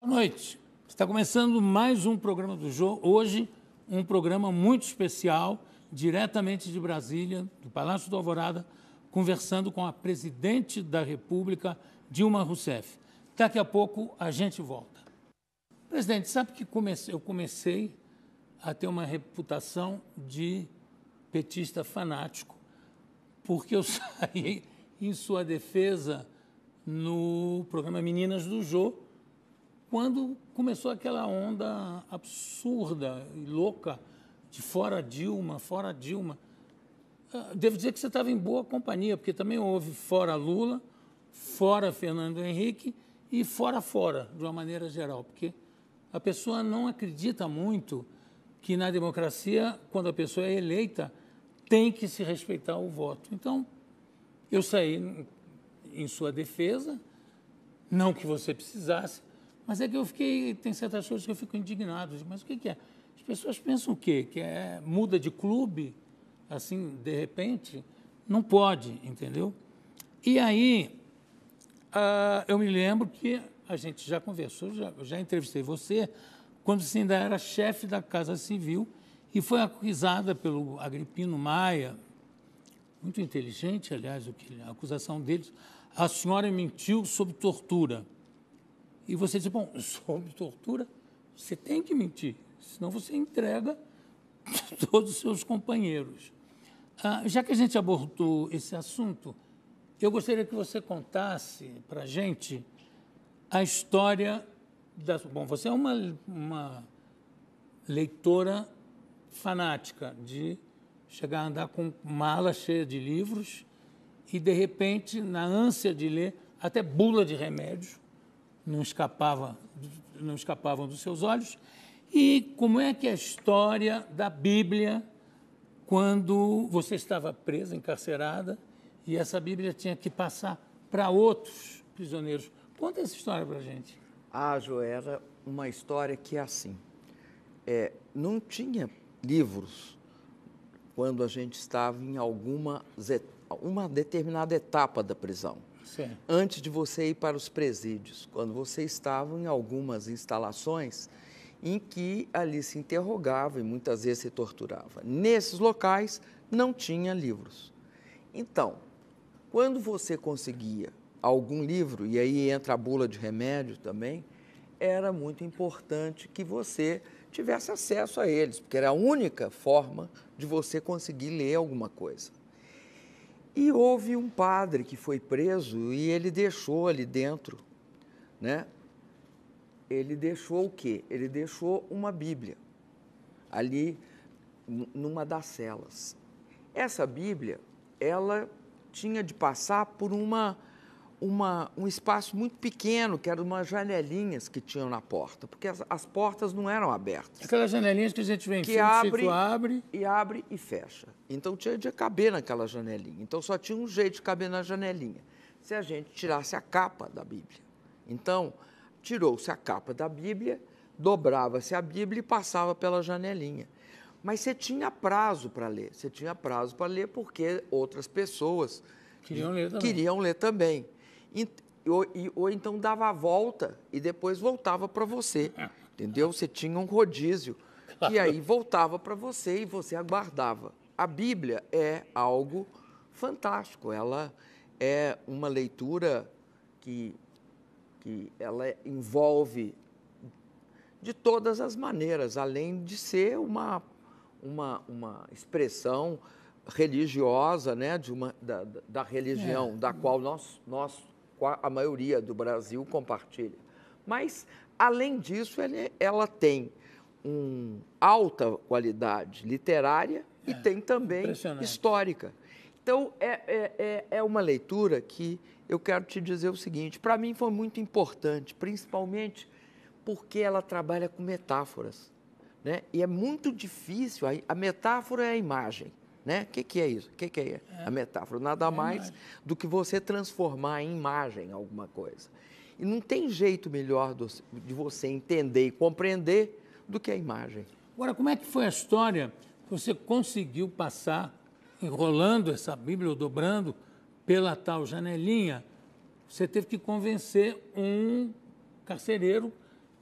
Boa noite. Está começando mais um programa do Jô. Hoje, um programa muito especial, diretamente de Brasília, do Palácio do Alvorada, conversando com a presidente da República, Dilma Rousseff. Daqui a pouco a gente volta. Presidente, sabe que eu comecei a ter uma reputação de petista fanático, porque eu saí em sua defesa no programa Meninas do Jô, quando começou aquela onda absurda e louca de fora Dilma, fora Dilma. Devo dizer que você estava em boa companhia, porque também houve fora Lula, fora Fernando Henrique e fora, de uma maneira geral, porque a pessoa não acredita muito que na democracia, quando a pessoa é eleita, tem que se respeitar o voto. Então, eu saí em sua defesa, não que você precisasse, mas é que eu fiquei, tem certas coisas que eu fico indignado. Mas o que é? As pessoas pensam o quê? Que muda de clube, assim, de repente? Não pode, entendeu? E aí, eu me lembro que a gente já conversou, já entrevistei você, quando você ainda era chefe da Casa Civil e foi acusada pelo Agripino Maia, muito inteligente, aliás, a acusação deles, a senhora mentiu sobre tortura. E você disse, bom, sobre tortura, você tem que mentir, senão você entrega todos os seus companheiros. Já que a gente abordou esse assunto, eu gostaria que você contasse para a gente a história da... Bom, você é uma leitora fanática de chegar a andar com mala cheia de livros e, de repente, na ânsia de ler, até bula de remédio não escapavam dos seus olhos. E como é que é a história da Bíblia quando você estava presa, encarcerada, e essa Bíblia tinha que passar para outros prisioneiros? Conta essa história para a gente. Jo, era uma história que é assim. Não tinha livros quando a gente estava em uma determinada etapa da prisão. Certo. Antes de você ir para os presídios, quando você estava em algumas instalações em que ali se interrogava e muitas vezes se torturava. Nesses locais não tinha livros. Então, quando você conseguia algum livro, e aí entra a bula de remédio também, era muito importante que você tivesse acesso a eles, porque era a única forma de você conseguir ler alguma coisa. E houve um padre que foi preso e ele deixou ali dentro, né? Ele deixou o quê? Ele deixou uma Bíblia ali numa das celas. Essa Bíblia, ela tinha de passar por um espaço muito pequeno, que eram umas janelinhas que tinham na porta, porque as portas não eram abertas. Aquelas janelinhas que a gente vê em filme, abre e fecha. Então tinha de caber naquela janelinha. Então só tinha um jeito de caber na janelinha, se a gente tirasse a capa da Bíblia. Então, tirou-se a capa da Bíblia, dobrava-se a Bíblia e passava pela janelinha. Mas você tinha prazo para ler. Você tinha prazo para ler porque outras pessoas queriam ler também. Ou então dava a volta e depois voltava para você, entendeu? Você tinha um rodízio, e aí voltava para você e você aguardava. A Bíblia é algo fantástico, ela é uma leitura que ela envolve de todas as maneiras, além de ser uma expressão religiosa, né, da religião da qual a maioria do Brasil compartilha. Mas, além disso, ela tem uma alta qualidade literária e tem também histórica. Então, é uma leitura que eu quero te dizer o seguinte, para mim foi muito importante, principalmente porque ela trabalha com metáforas, né? E é muito difícil, a metáfora é a imagem. Né? O que é isso? O que é a metáfora? Nada mais do que você transformar em imagem alguma coisa. E não tem jeito melhor de você entender e compreender do que a imagem. Agora, como é que foi a história que você conseguiu passar, enrolando essa Bíblia, ou dobrando, pela tal janelinha? Você teve que convencer um carcereiro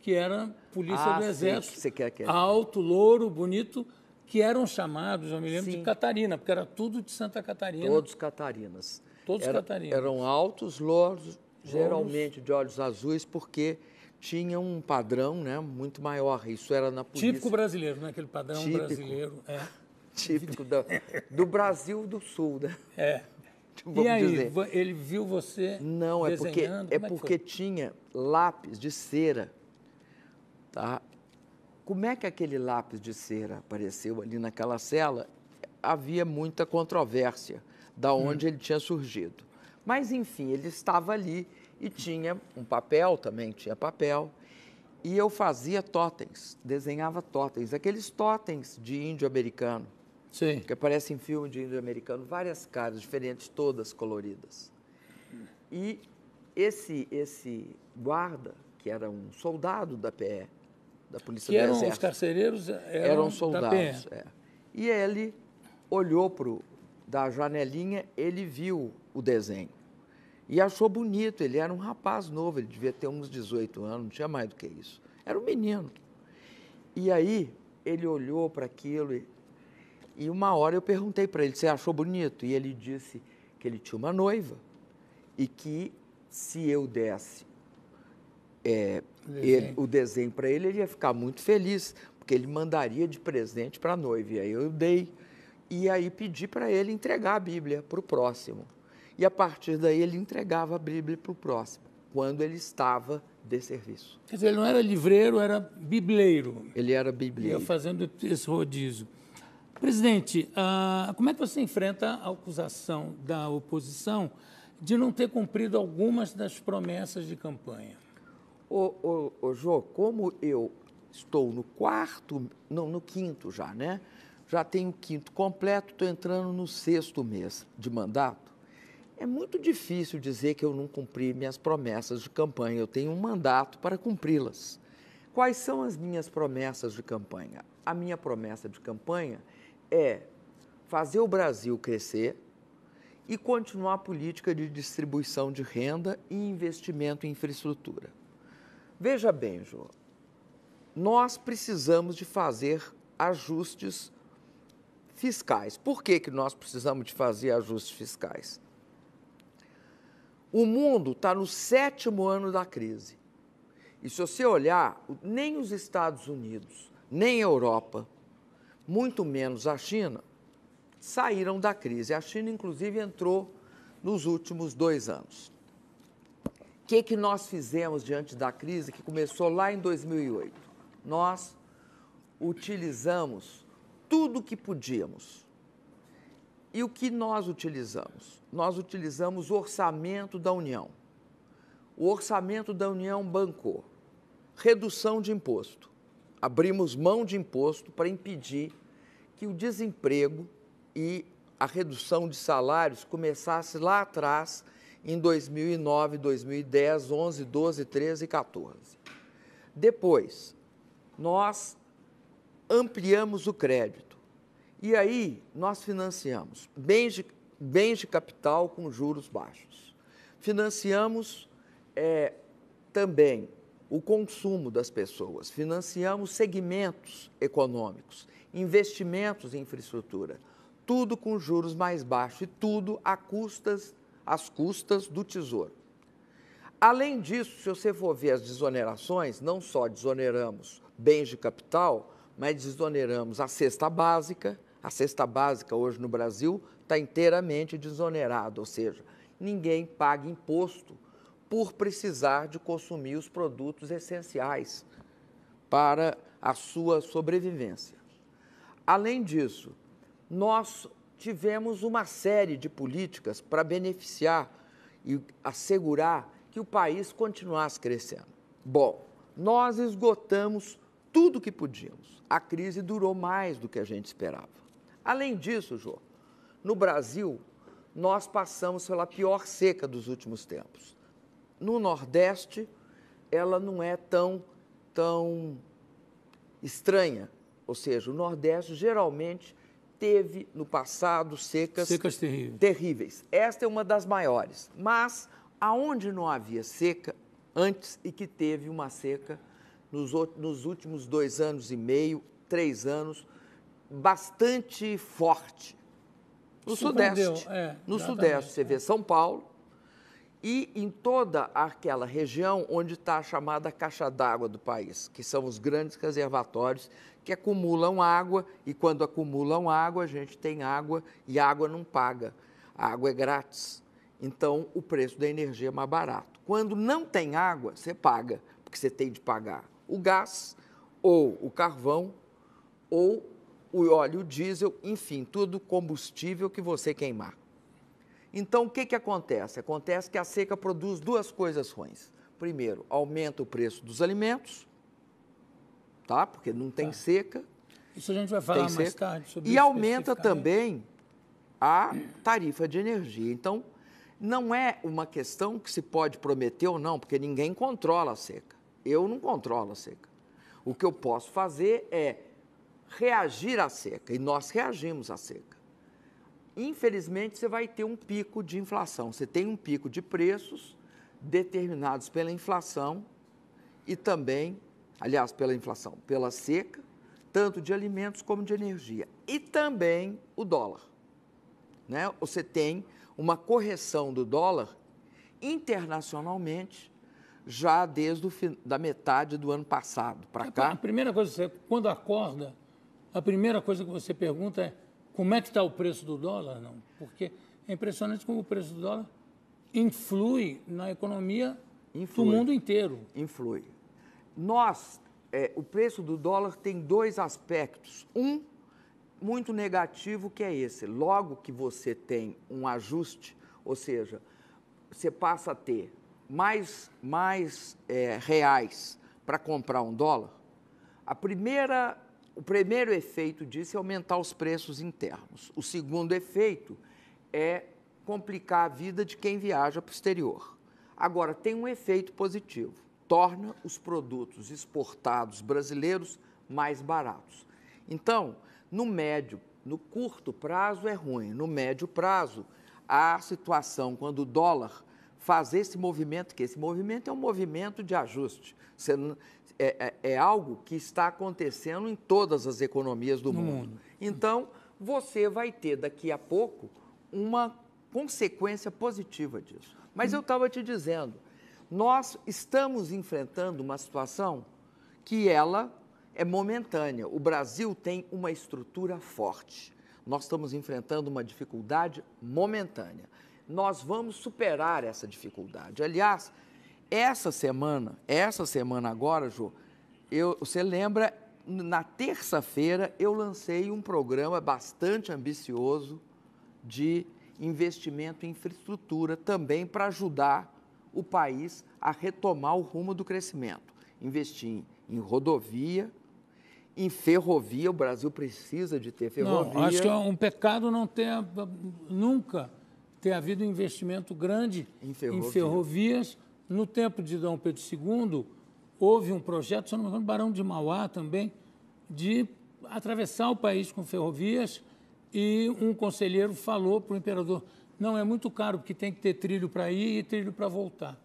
que era polícia do sei, Exército, que você quer. alto, louro, bonito, que eram chamados, eu me lembro, Sim. de Catarina, porque era tudo de Santa Catarina. Todos catarinas. Todos catarinas. Eram altos, louros, geralmente de olhos azuis, porque tinham um padrão, né, muito maior. Isso era na polícia. Típico brasileiro, né? Aquele padrão Típico. Brasileiro. Típico do Brasil do Sul, né? E aí, ele viu você Não, desenhando? é porque tinha lápis de cera, tá? Como é que aquele lápis de cera apareceu ali naquela cela? Havia muita controvérsia da onde ele tinha surgido. Mas, enfim, ele estava ali e tinha um papel também, tinha papel. E eu fazia totens, desenhava totens, aqueles totens de índio americano. Sim. Que aparecem em filme de índio americano, várias caras diferentes, todas coloridas. E esse guarda, que era um soldado da PE, da Polícia do Exército. Os carcereiros eram soldados, da PE. E ele olhou da janelinha, ele viu o desenho. E achou bonito, ele era um rapaz novo, ele devia ter uns 18 anos, não tinha mais do que isso. Era um menino. E aí, ele olhou para aquilo e uma hora eu perguntei para ele, você achou bonito? E ele disse que ele tinha uma noiva e que se eu desse o desenho para ele, ele ia ficar muito feliz, porque ele mandaria de presente para a noiva. E aí eu dei. E aí pedi para ele entregar a Bíblia para o próximo. E a partir daí ele entregava a Bíblia para o próximo, quando ele estava de serviço. Quer dizer, ele não era livreiro, era bibleiro. Ele era bibleiro. Ia fazendo esse rodízio. Presidente, como é que você enfrenta a acusação da oposição de não ter cumprido algumas das promessas de campanha? Jô, como eu estou no quinto já, né? Já tenho o quinto completo, estou entrando no 6º mês de mandato. É muito difícil dizer que eu não cumpri minhas promessas de campanha. Eu tenho um mandato para cumpri-las. Quais são as minhas promessas de campanha? A minha promessa de campanha é fazer o Brasil crescer e continuar a política de distribuição de renda e investimento em infraestrutura. Veja bem, Jô, nós precisamos de fazer ajustes fiscais. Por que nós precisamos de fazer ajustes fiscais? O mundo está no 7º ano da crise. E se você olhar, nem os Estados Unidos, nem a Europa, muito menos a China, saíram da crise. A China, inclusive, entrou nos últimos 2 anos. O que nós fizemos diante da crise que começou lá em 2008? Nós utilizamos tudo o que podíamos. E o que nós utilizamos? Nós utilizamos o orçamento da União. O orçamento da União bancou redução de imposto. Abrimos mão de imposto para impedir que o desemprego e a redução de salários começasse lá atrás, em 2009, 2010, 11, 12, 13 e 14. Depois, nós ampliamos o crédito. E aí, nós financiamos bens de capital com juros baixos. Financiamos também o consumo das pessoas. Financiamos segmentos econômicos, investimentos em infraestrutura. Tudo com juros mais baixos e tudo às custas do Tesouro. Além disso, se você for ver as desonerações, não só desoneramos bens de capital, mas desoneramos a cesta básica. A cesta básica hoje no Brasil está inteiramente desonerada, ou seja, ninguém paga imposto por precisar de consumir os produtos essenciais para a sua sobrevivência. Além disso, nós tivemos uma série de políticas para beneficiar e assegurar que o país continuasse crescendo. Bom, nós esgotamos tudo o que podíamos. A crise durou mais do que a gente esperava. Além disso, Jô, no Brasil, nós passamos pela pior seca dos últimos tempos. No Nordeste, ela não é tão estranha. Ou seja, o Nordeste geralmente teve, no passado, secas terríveis. Esta é uma das maiores. Mas, aonde não havia seca antes e que teve uma seca nos últimos 2 anos e meio, 3 anos, bastante forte. No Sudeste. No Sudeste, você vê São Paulo e em toda aquela região onde está a chamada caixa d'água do país, que são os grandes reservatórios que acumulam água, e quando acumulam água, a gente tem água e a água não paga. A água é grátis. Então, o preço da energia é mais barato. Quando não tem água, você paga, porque você tem de pagar o gás, ou o carvão, ou o óleo diesel, enfim, tudo combustível que você queimar. Então, o que acontece? Acontece que a seca produz 2 coisas ruins. Primeiro, aumenta o preço dos alimentos, tá? Porque não tem seca. Isso a gente vai falar mais tarde sobre isso. E aumenta também a tarifa de energia. Então, não é uma questão que se pode prometer ou não, porque ninguém controla a seca. Eu não controlo a seca. O que eu posso fazer é reagir à seca, e nós reagimos à seca. Infelizmente, você vai ter um pico de inflação. Você tem um pico de preços determinados pela inflação e também, aliás, pela inflação, pela seca, tanto de alimentos como de energia. E também o dólar, né? Você tem uma correção do dólar internacionalmente já desde da metade do ano passado para cá. A primeira coisa, você, quando acorda, a primeira coisa que você pergunta é como é que está o preço do dólar? Não, porque é impressionante como o preço do dólar influi na economia do mundo inteiro. Influi. O preço do dólar tem 2 aspectos. Um muito negativo, que é esse. Logo que você tem um ajuste, ou seja, você passa a ter mais reais para comprar um dólar, o primeiro efeito disso é aumentar os preços internos. O segundo efeito é complicar a vida de quem viaja para o exterior. Agora, tem um efeito positivo. Torna os produtos exportados brasileiros mais baratos. Então, no curto prazo é ruim. No médio prazo, a situação, quando o dólar faz esse movimento, que esse movimento é um movimento de ajuste. É algo que está acontecendo em todas as economias do mundo. Então, você vai ter daqui a pouco uma consequência positiva disso. Mas eu estava te dizendo, nós estamos enfrentando uma situação que ela é momentânea. O Brasil tem uma estrutura forte. Nós estamos enfrentando uma dificuldade momentânea. Nós vamos superar essa dificuldade. Aliás, essa semana agora, Jô, você lembra, na terça-feira eu lancei um programa bastante ambicioso de investimento em infraestrutura também para ajudar o país a retomar o rumo do crescimento. Investir em rodovia, em ferrovia, o Brasil precisa de ter ferrovia. Não, acho que é um pecado nunca ter havido um investimento grande em ferrovias. No tempo de Dom Pedro II, houve um projeto, se não me engano, Barão de Mauá também, de atravessar o país com ferrovias, e um conselheiro falou para o imperador, não, é muito caro, porque tem que ter trilho para ir e trilho para voltar.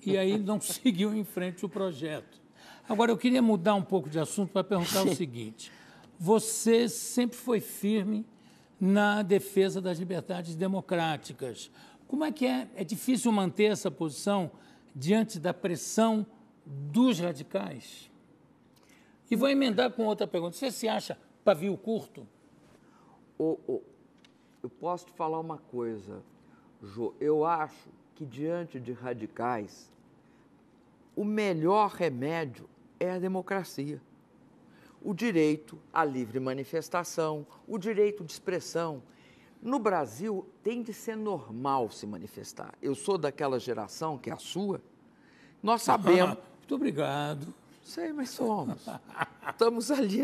E aí não seguiu em frente o projeto. Agora, eu queria mudar um pouco de assunto para perguntar o seguinte, você sempre foi firme na defesa das liberdades democráticas. Como é que é? É difícil manter essa posição diante da pressão dos radicais? E vou emendar com outra pergunta. Você se acha pavio curto? Eu posso te falar uma coisa, Jô. Eu acho que diante de radicais, o melhor remédio é a democracia. O direito à livre manifestação, o direito de expressão. No Brasil, tem de ser normal se manifestar. Eu sou daquela geração, que é a sua, nós sabemos... Muito obrigado. Sei, mas somos. Estamos ali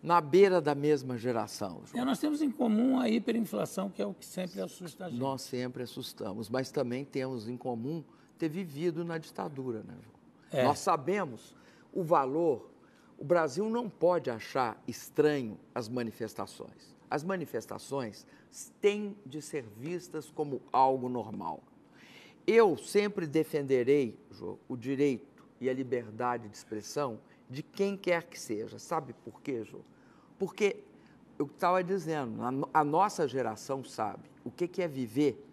na beira da mesma geração. Nós temos em comum a hiperinflação, que é o que sempre assusta a gente. Nós sempre assustamos, mas também temos em comum ter vivido na ditadura, né, João? Nós sabemos o valor. O Brasil não pode achar estranho as manifestações. As manifestações têm de ser vistas como algo normal. Eu sempre defenderei, João, o direito e a liberdade de expressão de quem quer que seja. Sabe por quê, Jô? Porque eu estava dizendo, a nossa geração sabe o que é viver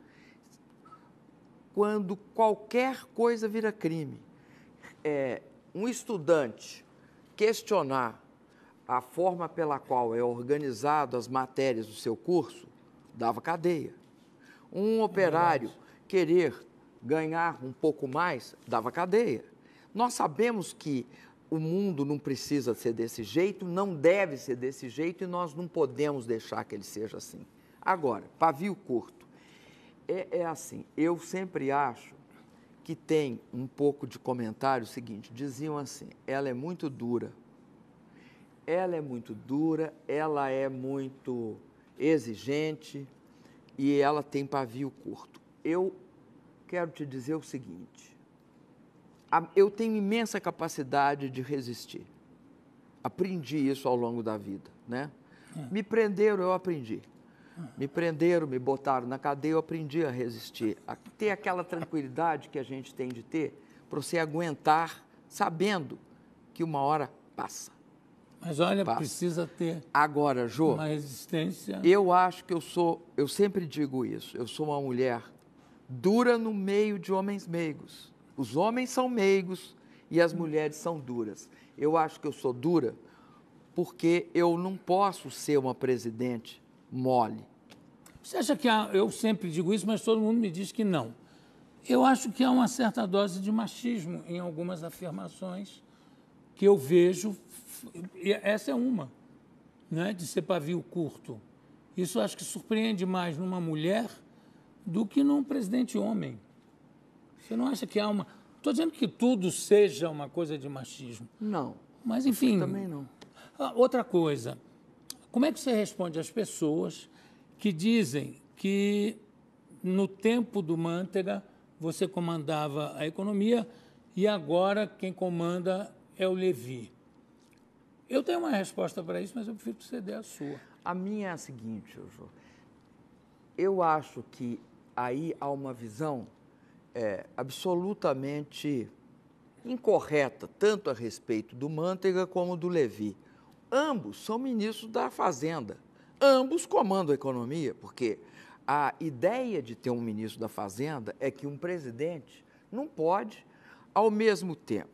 quando qualquer coisa vira crime. Um estudante questionar a forma pela qual é organizado as matérias do seu curso, dava cadeia. Um operário querer ganhar um pouco mais, dava cadeia. Nós sabemos que o mundo não precisa ser desse jeito, não deve ser desse jeito e nós não podemos deixar que ele seja assim. Agora, pavio curto. É assim, eu sempre acho que tem um pouco de comentário seguinte, diziam assim, ela é muito dura, ela é muito exigente e ela tem pavio curto. Eu quero te dizer o seguinte, eu tenho imensa capacidade de resistir. Aprendi isso ao longo da vida, né? Me prenderam, eu aprendi. Me prenderam, me botaram na cadeia, eu aprendi a resistir. A ter aquela tranquilidade que a gente tem de ter para você aguentar, sabendo que uma hora passa. Mas olha, precisa ter agora, Jô, uma resistência. Eu acho que eu sempre digo isso, eu sou uma mulher dura no meio de homens meigos. Os homens são meigos e as mulheres são duras. Eu acho que eu sou dura porque eu não posso ser uma presidente mole. Você acha que eu sempre digo isso, mas todo mundo me diz que não. Eu acho que há uma certa dose de machismo em algumas afirmações que eu vejo, e essa é uma, né, de ser pavio curto. Isso eu acho que surpreende mais numa mulher do que num presidente homem. Você não acha que há uma... Estou dizendo que tudo seja uma coisa de machismo. Não. Mas, enfim... Também não. Outra coisa, como é que você responde às pessoas que dizem que no tempo do Mantega você comandava a economia e agora quem comanda é o Levi? Eu tenho uma resposta para isso, mas eu prefiro que você dê a sua. A minha é a seguinte, Jô. Eu acho que aí há uma visão absolutamente incorreta, tanto a respeito do Mantega como do Levi. Ambos são ministros da Fazenda. Ambos comandam a economia, porque a ideia de ter um ministro da Fazenda é que um presidente não pode, ao mesmo tempo,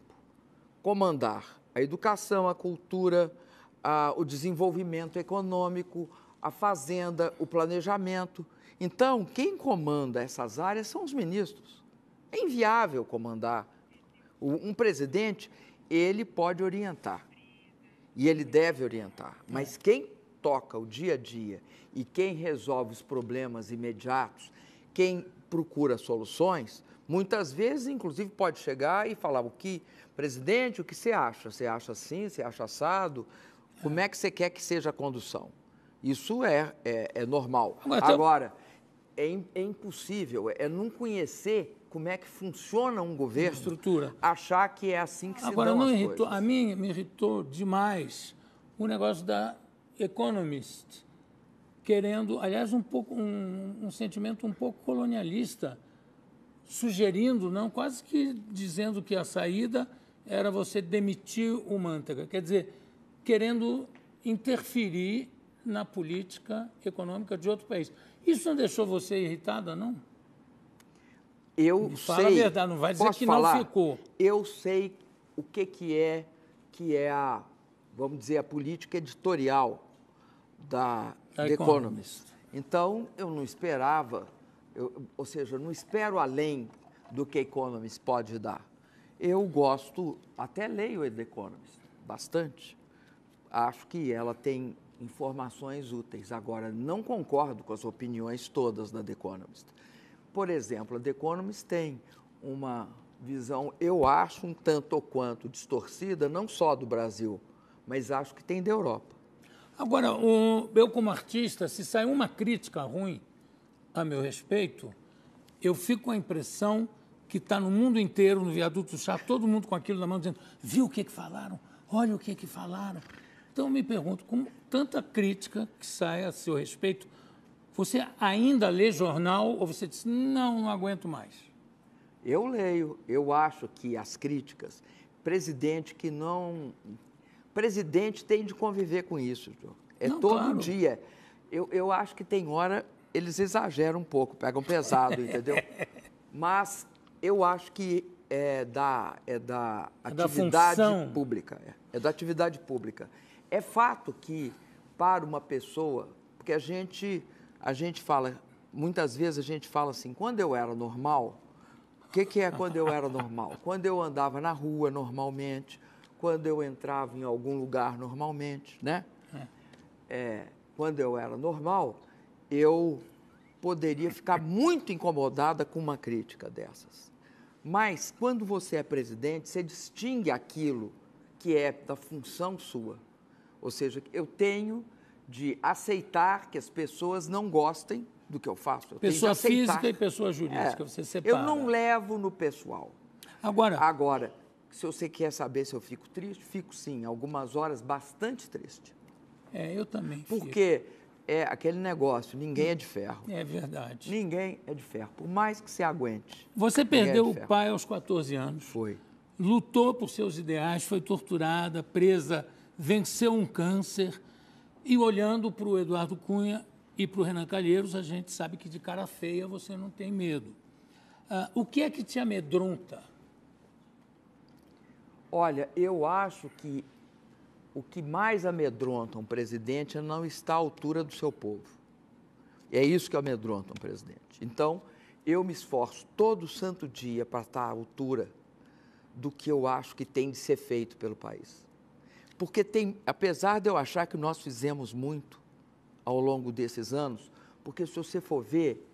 comandar a educação, a cultura, o desenvolvimento econômico, a Fazenda, o planejamento. Então, quem comanda essas áreas são os ministros. É inviável comandar. Um presidente, ele pode orientar, e ele deve orientar, mas quem toca o dia a dia e quem resolve os problemas imediatos, quem procura soluções, muitas vezes, inclusive, pode chegar e falar, presidente, o que você acha? Você acha assim, você acha assado? Como é que você quer que seja a condução? Isso é normal. Agora, é impossível, não conhecer como é que funciona um governo, estrutura, achar que é assim que se Agora, dão não as irritou, coisas. A mim me irritou demais o negócio da Economist, querendo, aliás, um sentimento um pouco colonialista, sugerindo, não, quase que dizendo que a saída era você demitir o Mantega, quer dizer, querendo interferir na política econômica de outro país. Isso não deixou você irritada, não? Fala a verdade, não vai dizer que não ficou. Eu sei o que é a, vamos dizer, a política editorial da The Economist. Então, eu não esperava, ou seja, eu não espero além do que a Economist pode dar. Eu gosto, até leio a The Economist, bastante. Acho que ela tem informações úteis. Agora, não concordo com as opiniões todas da The Economist. Por exemplo, a The Economist tem uma visão, eu acho, um tanto ou quanto distorcida, não só do Brasil, mas acho que tem da Europa. Agora, eu como artista, se sair uma crítica ruim a meu respeito, eu fico com a impressão que está no mundo inteiro, no viaduto do chá, todo mundo com aquilo na mão, dizendo, viu o que falaram? Olha o que falaram. Então, eu me pergunto, com tanta crítica que sai a seu respeito, você ainda lê jornal ou você diz, não aguento mais? Eu leio, eu acho que as críticas, presidente que não... Presidente tem de conviver com isso, Jô. Não, todo claro. dia. Eu acho que tem hora, eles exageram um pouco, pegam pesado, entendeu? Mas eu acho que é da atividade função. pública. É da atividade pública. É fato que, para uma pessoa, porque a gente fala, muitas vezes a gente fala assim, quando eu era normal, o que é quando eu era normal? Quando eu andava na rua normalmente, quando eu entrava em algum lugar normalmente, né? Quando eu era normal, eu poderia ficar muito incomodada com uma crítica dessas. Mas, quando você é presidente, você distingue aquilo que é da função sua. Ou seja, eu tenho de aceitar que as pessoas não gostem do que eu faço. Pessoa física e pessoa jurídica, você separa. Eu não levo no pessoal. Agora, se você quer saber se eu fico triste, fico sim, algumas horas bastante triste. Eu também fico. Porque é aquele negócio, ninguém é de ferro. É verdade. Ninguém é de ferro, por mais que você aguente. Você perdeu o pai aos 14 anos. Foi. Lutou por seus ideais, foi torturada, presa, venceu um câncer. E olhando para o Eduardo Cunha e para o Renan Calheiros, a gente sabe que de cara feia você não tem medo. O que é que te amedronta? Olha, eu acho que o que mais amedronta um presidente é não estar à altura do seu povo. É isso que amedronta um presidente. Então, eu me esforço todo santo dia para estar à altura do que eu acho que tem de ser feito pelo país. Porque apesar de eu achar que nós fizemos muito ao longo desses anos, porque se você for ver,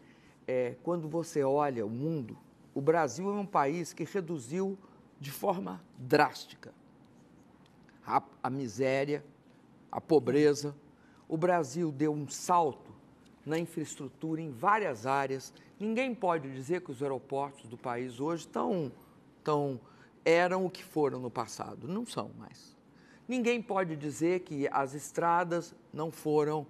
quando você olha o mundo, o Brasil é um país que reduziu de forma drástica a miséria, a pobreza. O Brasil deu um salto na infraestrutura em várias áreas. Ninguém pode dizer que os aeroportos do país hoje eram o que foram no passado. Não são mais. Ninguém pode dizer que as estradas não foram...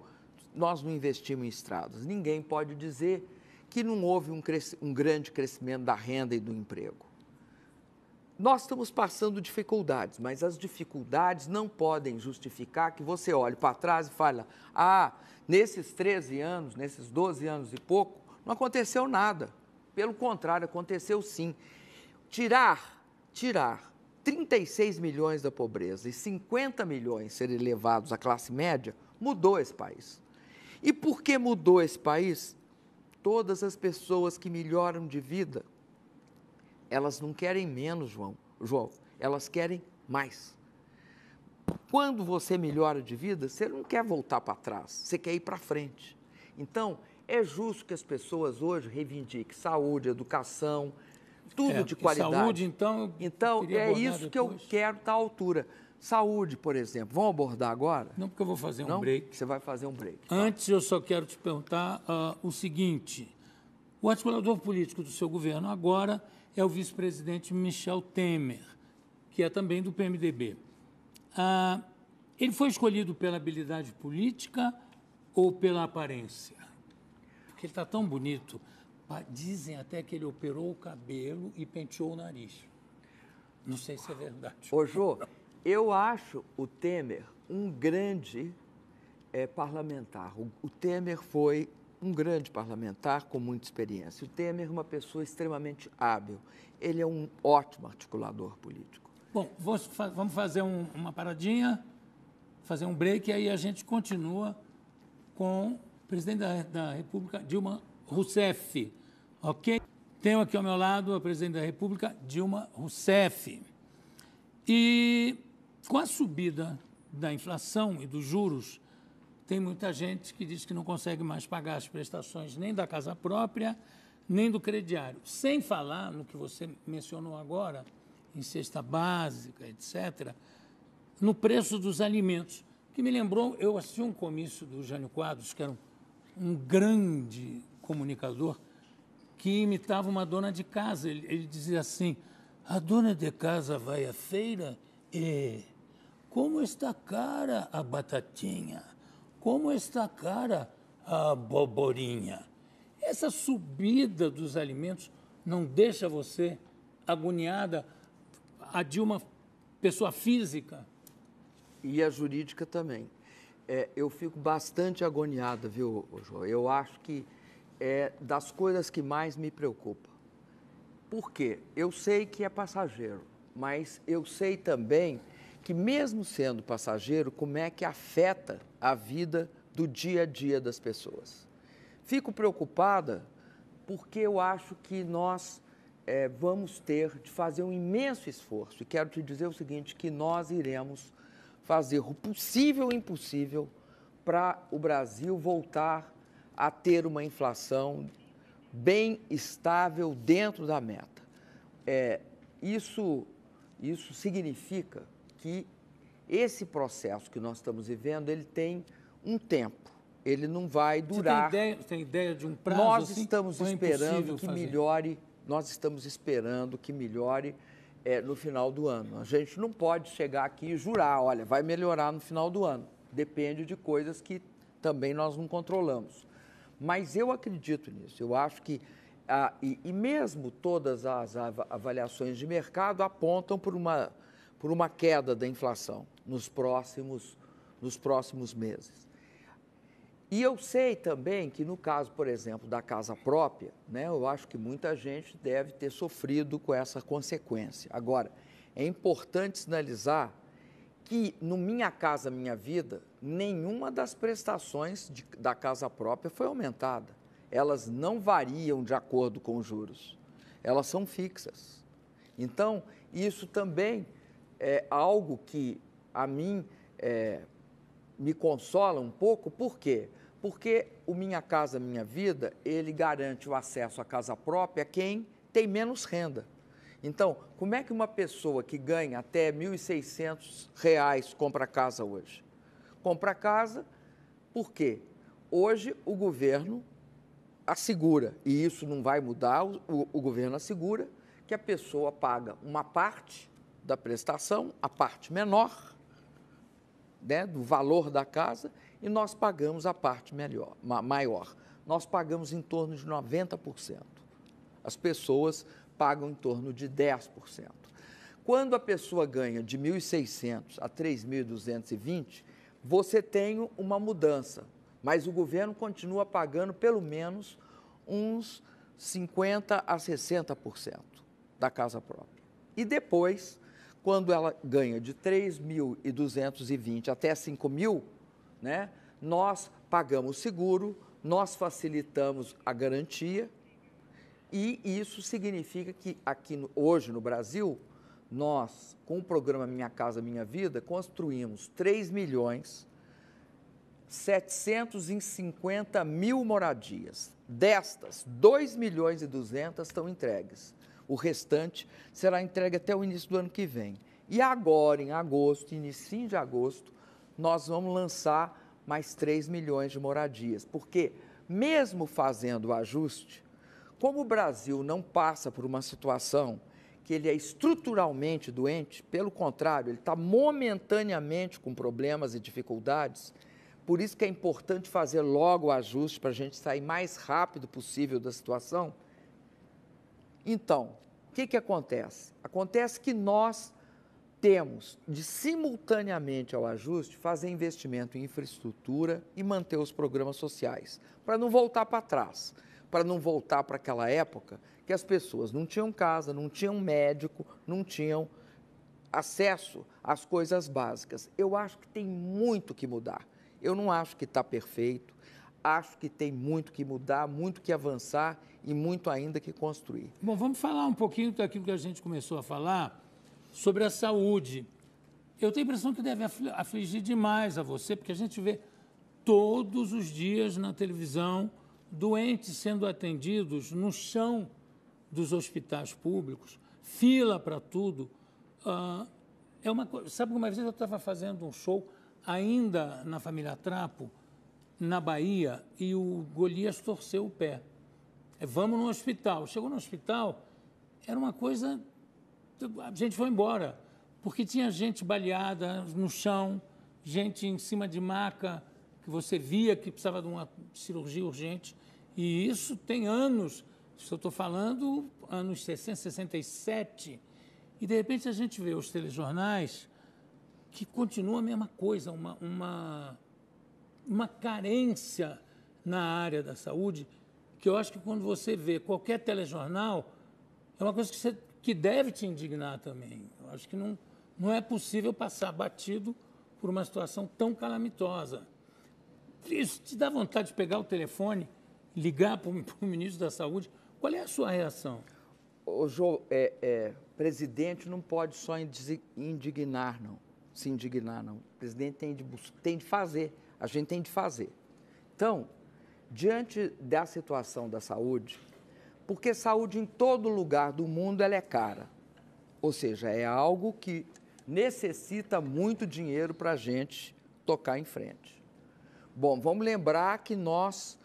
Nós não investimos em estradas. Ninguém pode dizer que não houve um grande crescimento da renda e do emprego. Nós estamos passando dificuldades, mas as dificuldades não podem justificar que você olhe para trás e fale, nesses 13 anos, nesses 12 anos e pouco, não aconteceu nada. Pelo contrário, aconteceu sim. Tirar 36 milhões da pobreza e 50 milhões serem levados à classe média, mudou esse país. E por que mudou esse país? Todas as pessoas que melhoram de vida, elas não querem menos, João, elas querem mais. Quando você melhora de vida, você não quer voltar para trás, você quer ir para frente. Então, é justo que as pessoas hoje reivindiquem saúde, educação, tudo de qualidade. Saúde, então é isso que eu quero estar à altura. Saúde, por exemplo. Vamos abordar agora? Não, porque eu vou fazer um break. Você vai fazer um break. Antes, eu só quero te perguntar o seguinte. O articulador político do seu governo agora é o vice-presidente Michel Temer, que é também do PMDB. Ele foi escolhido pela habilidade política ou pela aparência? Porque ele está tão bonito. Dizem até que ele operou o cabelo e penteou o nariz. Não sei se é verdade. Ô, Jô, eu acho o Temer um grande parlamentar. O Temer foi um grande parlamentar com muita experiência. O Temer é uma pessoa extremamente hábil. Ele é um ótimo articulador político. Bom, vamos fazer uma paradinha, fazer um break, e aí a gente continua com o presidente da República, Dilma Rousseff. Ok? Tenho aqui ao meu lado a presidente da República, Dilma Rousseff. E com a subida da inflação e dos juros, tem muita gente que diz que não consegue mais pagar as prestações nem da casa própria, nem do crediário. Sem falar no que você mencionou agora, em cesta básica, etc., no preço dos alimentos, que me lembrou, eu assisti um comício do Jânio Quadros, que era um grande comunicador, que imitava uma dona de casa. Ele dizia assim, a dona de casa vai à feira e... Como está cara a batatinha? Como está cara a aboborinha? Essa subida dos alimentos não deixa você agoniada? A Dilma pessoa física. E a jurídica também. Eu fico bastante agoniada, viu, João? Eu acho que é das coisas que mais me preocupa. Por quê? Eu sei que é passageiro, mas eu sei também que mesmo sendo passageiro, como é que afeta a vida do dia a dia das pessoas. Fico preocupada porque eu acho que nós vamos ter de fazer um imenso esforço. E quero te dizer o seguinte, que nós iremos fazer o possível e o impossível para o Brasil voltar a ter uma inflação bem estável dentro da meta. Isso significa que esse processo que nós estamos vivendo, ele tem um tempo, ele não vai durar. Você tem ideia de um prazo? Nós assim, estamos esperando que melhore, no final do ano. A gente não pode chegar aqui e jurar, olha, vai melhorar no final do ano. Depende de coisas que também nós não controlamos. Mas eu acredito nisso, eu acho que, e mesmo todas as avaliações de mercado apontam por uma queda da inflação nos próximos meses. E eu sei também que no caso, por exemplo, da casa própria, né, eu acho que muita gente deve ter sofrido com essa consequência. Agora, é importante sinalizar que no Minha Casa Minha Vida, nenhuma das prestações da casa própria foi aumentada. Elas não variam de acordo com os juros, elas são fixas. Então, isso também é algo que a mim me consola um pouco. Por quê? Porque o Minha Casa Minha Vida, ele garante o acesso à casa própria a quem tem menos renda. Então, como é que uma pessoa que ganha até R$ 1.600 compra casa hoje? Compra casa porque hoje o governo assegura, e isso não vai mudar, o governo assegura que a pessoa paga uma parte da prestação, a parte menor, né, do valor da casa, e nós pagamos a parte maior. Nós pagamos em torno de 90%. As pessoas pagam em torno de 10%. Quando a pessoa ganha de 1.600 a 3.220, você tem uma mudança, mas o governo continua pagando pelo menos uns 50% a 60% da casa própria. E depois, quando ela ganha de 3.220 até 5.000, né, nós pagamos seguro, nós facilitamos a garantia, e isso significa que aqui hoje no Brasil, nós, com o programa Minha Casa Minha Vida, construímos 3.750.000 moradias. Destas, 2.200.000 estão entregues. O restante será entregue até o início do ano que vem. E agora, em agosto, início de agosto, nós vamos lançar mais 3 milhões de moradias. Porque, mesmo fazendo o ajuste, como o Brasil não passa por uma situação que ele é estruturalmente doente, pelo contrário, ele está momentaneamente com problemas e dificuldades, por isso que é importante fazer logo o ajuste para a gente sair mais rápido possível da situação. Então, o que acontece? Acontece que nós temos de, simultaneamente ao ajuste, fazer investimento em infraestrutura e manter os programas sociais, para não voltar para trás, para não voltar para aquela época que as pessoas não tinham casa, não tinham médico, não tinham acesso às coisas básicas. Eu acho que tem muito que mudar. Eu não acho que está perfeito, acho que tem muito que mudar, muito que avançar e muito ainda que construir. Bom, vamos falar um pouquinho daquilo que a gente começou a falar sobre a saúde. Eu tenho a impressão que deve afligir demais a você, porque a gente vê todos os dias na televisão doentes sendo atendidos no chão dos hospitais públicos, fila para tudo. Sabe, uma vez eu estava fazendo um show ainda na família Trapo, na Bahia, e o Golias torceu o pé. Vamos no hospital. Chegou no hospital, era uma coisa... A gente foi embora, porque tinha gente baleada no chão, gente em cima de maca, que você via que precisava de uma cirurgia urgente. E isso tem anos, se eu estou falando, anos 60, 67, E, de repente, a gente vê os telejornais que continuam a mesma coisa, uma carência na área da saúde, que eu acho que quando você vê qualquer telejornal, é uma coisa que deve te indignar também. Eu acho que não é possível passar batido por uma situação tão calamitosa. Isso te dá vontade de pegar o telefone, ligar para o ministro da Saúde? Qual é a sua reação? O presidente não pode só indignar, não. Se indignar, não. O presidente tem de fazer. A gente tem de fazer. Então, diante da situação da saúde, porque saúde em todo lugar do mundo ela é cara. Ou seja, é algo que necessita muito dinheiro para a gente tocar em frente. Bom, vamos lembrar que nós,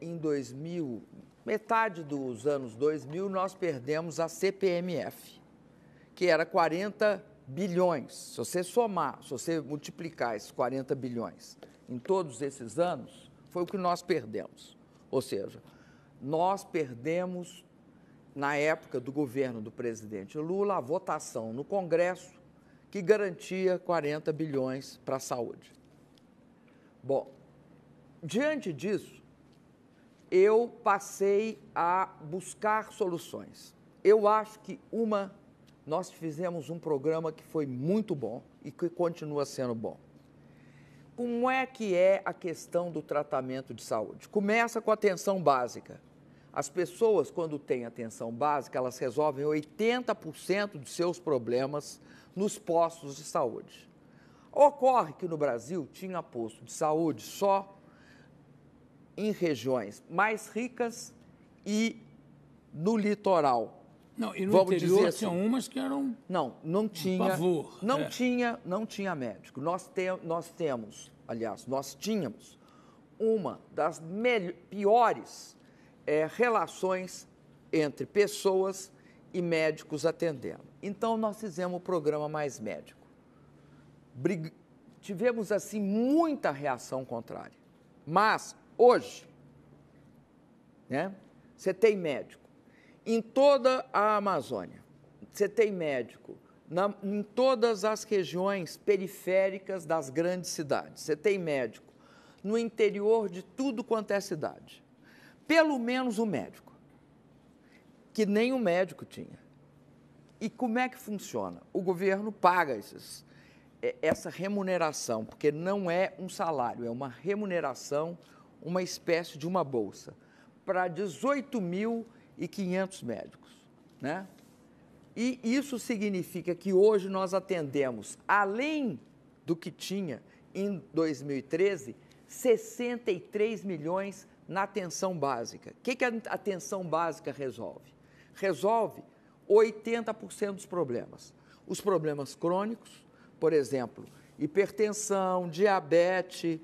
em 2000, metade dos anos 2000, nós perdemos a CPMF, que era 40 bilhões. Se você somar, se você multiplicar esses 40 bilhões em todos esses anos, foi o que nós perdemos. Ou seja, nós perdemos, na época do governo do presidente Lula, a votação no Congresso que garantia 40 bilhões para a saúde. Bom, diante disso, eu passei a buscar soluções. Eu acho que nós fizemos um programa que foi muito bom e que continua sendo bom. Como é que é a questão do tratamento de saúde? Começa com a atenção básica. As pessoas, quando têm atenção básica, elas resolvem 80% dos seus problemas nos postos de saúde. Ocorre que no Brasil tinha posto de saúde só em regiões mais ricas e no litoral. Não, e no interior assim, tinha umas que eram não tinha, pavor. Não tinha médico. Nós tínhamos uma das piores relações entre pessoas e médicos atendendo. Então, nós fizemos o programa Mais Médico. Tivemos, assim, muita reação contrária. Mas, hoje, né, você tem médico em toda a Amazônia, você tem médico em todas as regiões periféricas das grandes cidades, você tem médico no interior de tudo quanto é cidade. Pelo menos um médico, que nem o médico tinha. E como é que funciona? O governo paga essa remuneração, porque não é um salário, é uma remuneração, uma espécie de uma bolsa, para 18.500 médicos, né? E isso significa que hoje nós atendemos, além do que tinha em 2013, 63 milhões na atenção básica. O que a atenção básica resolve? Resolve 80% dos problemas. Os problemas crônicos, por exemplo, hipertensão, diabetes,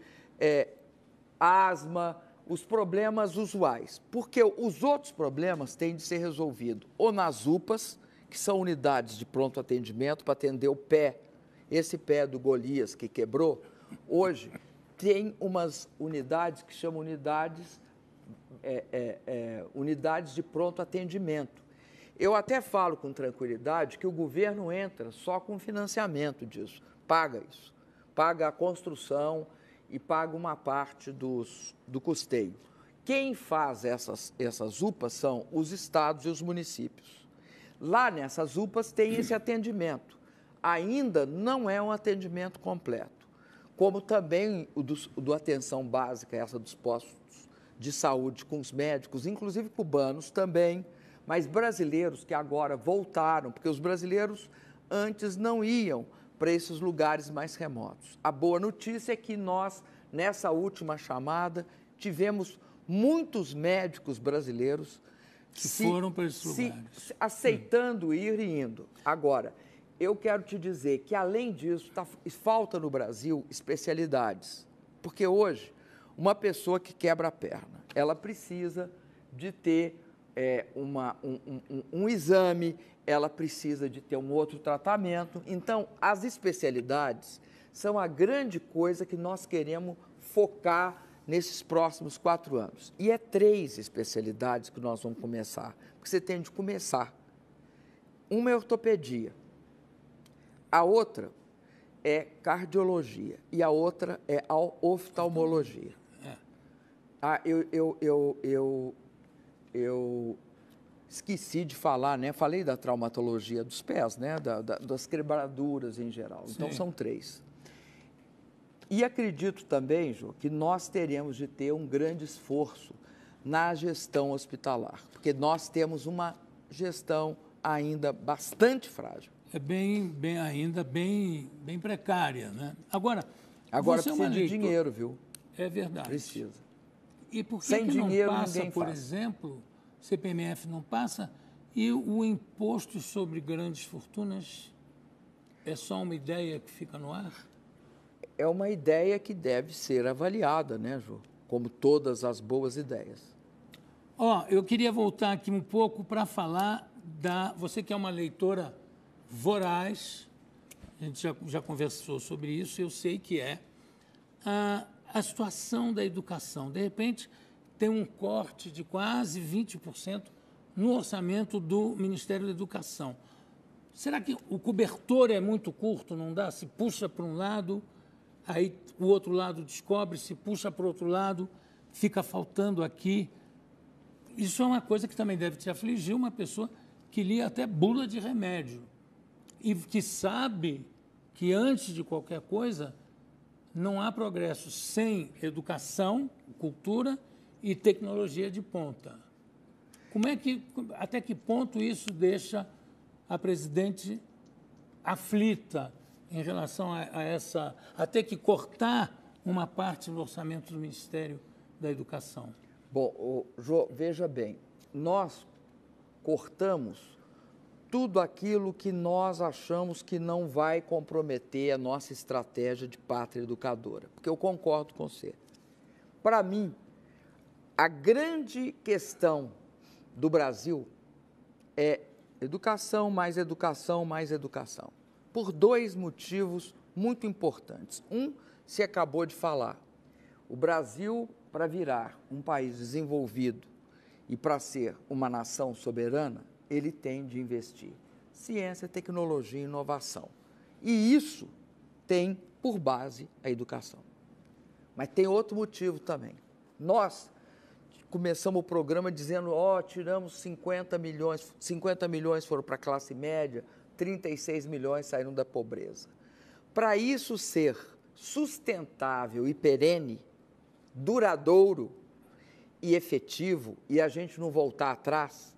asma, os problemas usuais. Porque os outros problemas têm de ser resolvidos ou nas UPAs, que são unidades de pronto atendimento para atender o pé, esse pé do Golias que quebrou. Hoje tem umas unidades que chamam unidades de pronto atendimento. Eu até falo com tranquilidade que o governo entra só com financiamento disso, paga isso, paga a construção e paga uma parte do custeio. Quem faz essas UPAs são os estados e os municípios. Lá nessas UPAs tem esse atendimento. Ainda não é um atendimento completo, como também o do atenção básica, essa dos postos de saúde com os médicos, inclusive cubanos também, mas brasileiros que agora voltaram, porque os brasileiros antes não iam para esses lugares mais remotos. A boa notícia é que nós, nessa última chamada, tivemos muitos médicos brasileiros que foram para esses lugares, aceitando ir e indo. Agora, eu quero te dizer que, além disso, falta no Brasil especialidades, porque hoje, uma pessoa que quebra a perna, ela precisa de ter um exame, ela precisa de ter um outro tratamento. Então, as especialidades são a grande coisa que nós queremos focar nesses próximos 4 anos. E 3 especialidades que nós vamos começar, porque você tem de começar. Uma é ortopedia, a outra é cardiologia e a outra é a oftalmologia. Eu esqueci de falar, né? Falei da traumatologia dos pés, né? Das quebraduras em geral. Sim. Então, são 3. E acredito também, Jô, que nós teremos de ter um grande esforço na gestão hospitalar, porque nós temos uma gestão ainda bastante frágil. É ainda bem precária, né? Agora precisa de dinheiro, viu? É verdade. Precisa. E por que Sem que dinheiro, não passa, ninguém por faz. exemplo, CPMF não passa e o imposto sobre grandes fortunas é só uma ideia que fica no ar? É uma ideia que deve ser avaliada, né, Jô? Como todas as boas ideias. Eu queria voltar aqui um pouco para falar você que é uma leitora voraz, a gente já conversou sobre isso, eu sei que é a situação da educação. De repente, tem um corte de quase 20% no orçamento do Ministério da Educação. Será que o cobertor é muito curto, não dá? Se puxa para um lado, aí o outro lado descobre, se puxa para o outro lado, fica faltando aqui. Isso é uma coisa que também deve te afligir uma pessoa que lia até bula de remédio e que sabe que, antes de qualquer coisa, não há progresso sem educação, cultura e tecnologia de ponta. Até que ponto isso deixa a presidente aflita em relação a ter que cortar uma parte do orçamento do Ministério da Educação? Bom, Jô, veja bem, nós cortamos tudo aquilo que nós achamos que não vai comprometer a nossa estratégia de pátria educadora, porque eu concordo com você. Para mim, a grande questão do Brasil é educação, mais educação, mais educação, por 2 motivos muito importantes. Se acabou de falar, o Brasil, para virar um país desenvolvido e para ser uma nação soberana, ele tem de investir ciência, tecnologia e inovação. E isso tem por base a educação. Mas tem outro motivo também. Nós começamos o programa dizendo, tiramos 50 milhões foram para a classe média, 36 milhões saíram da pobreza. Para isso ser sustentável e perene, duradouro e efetivo, e a gente não voltar atrás,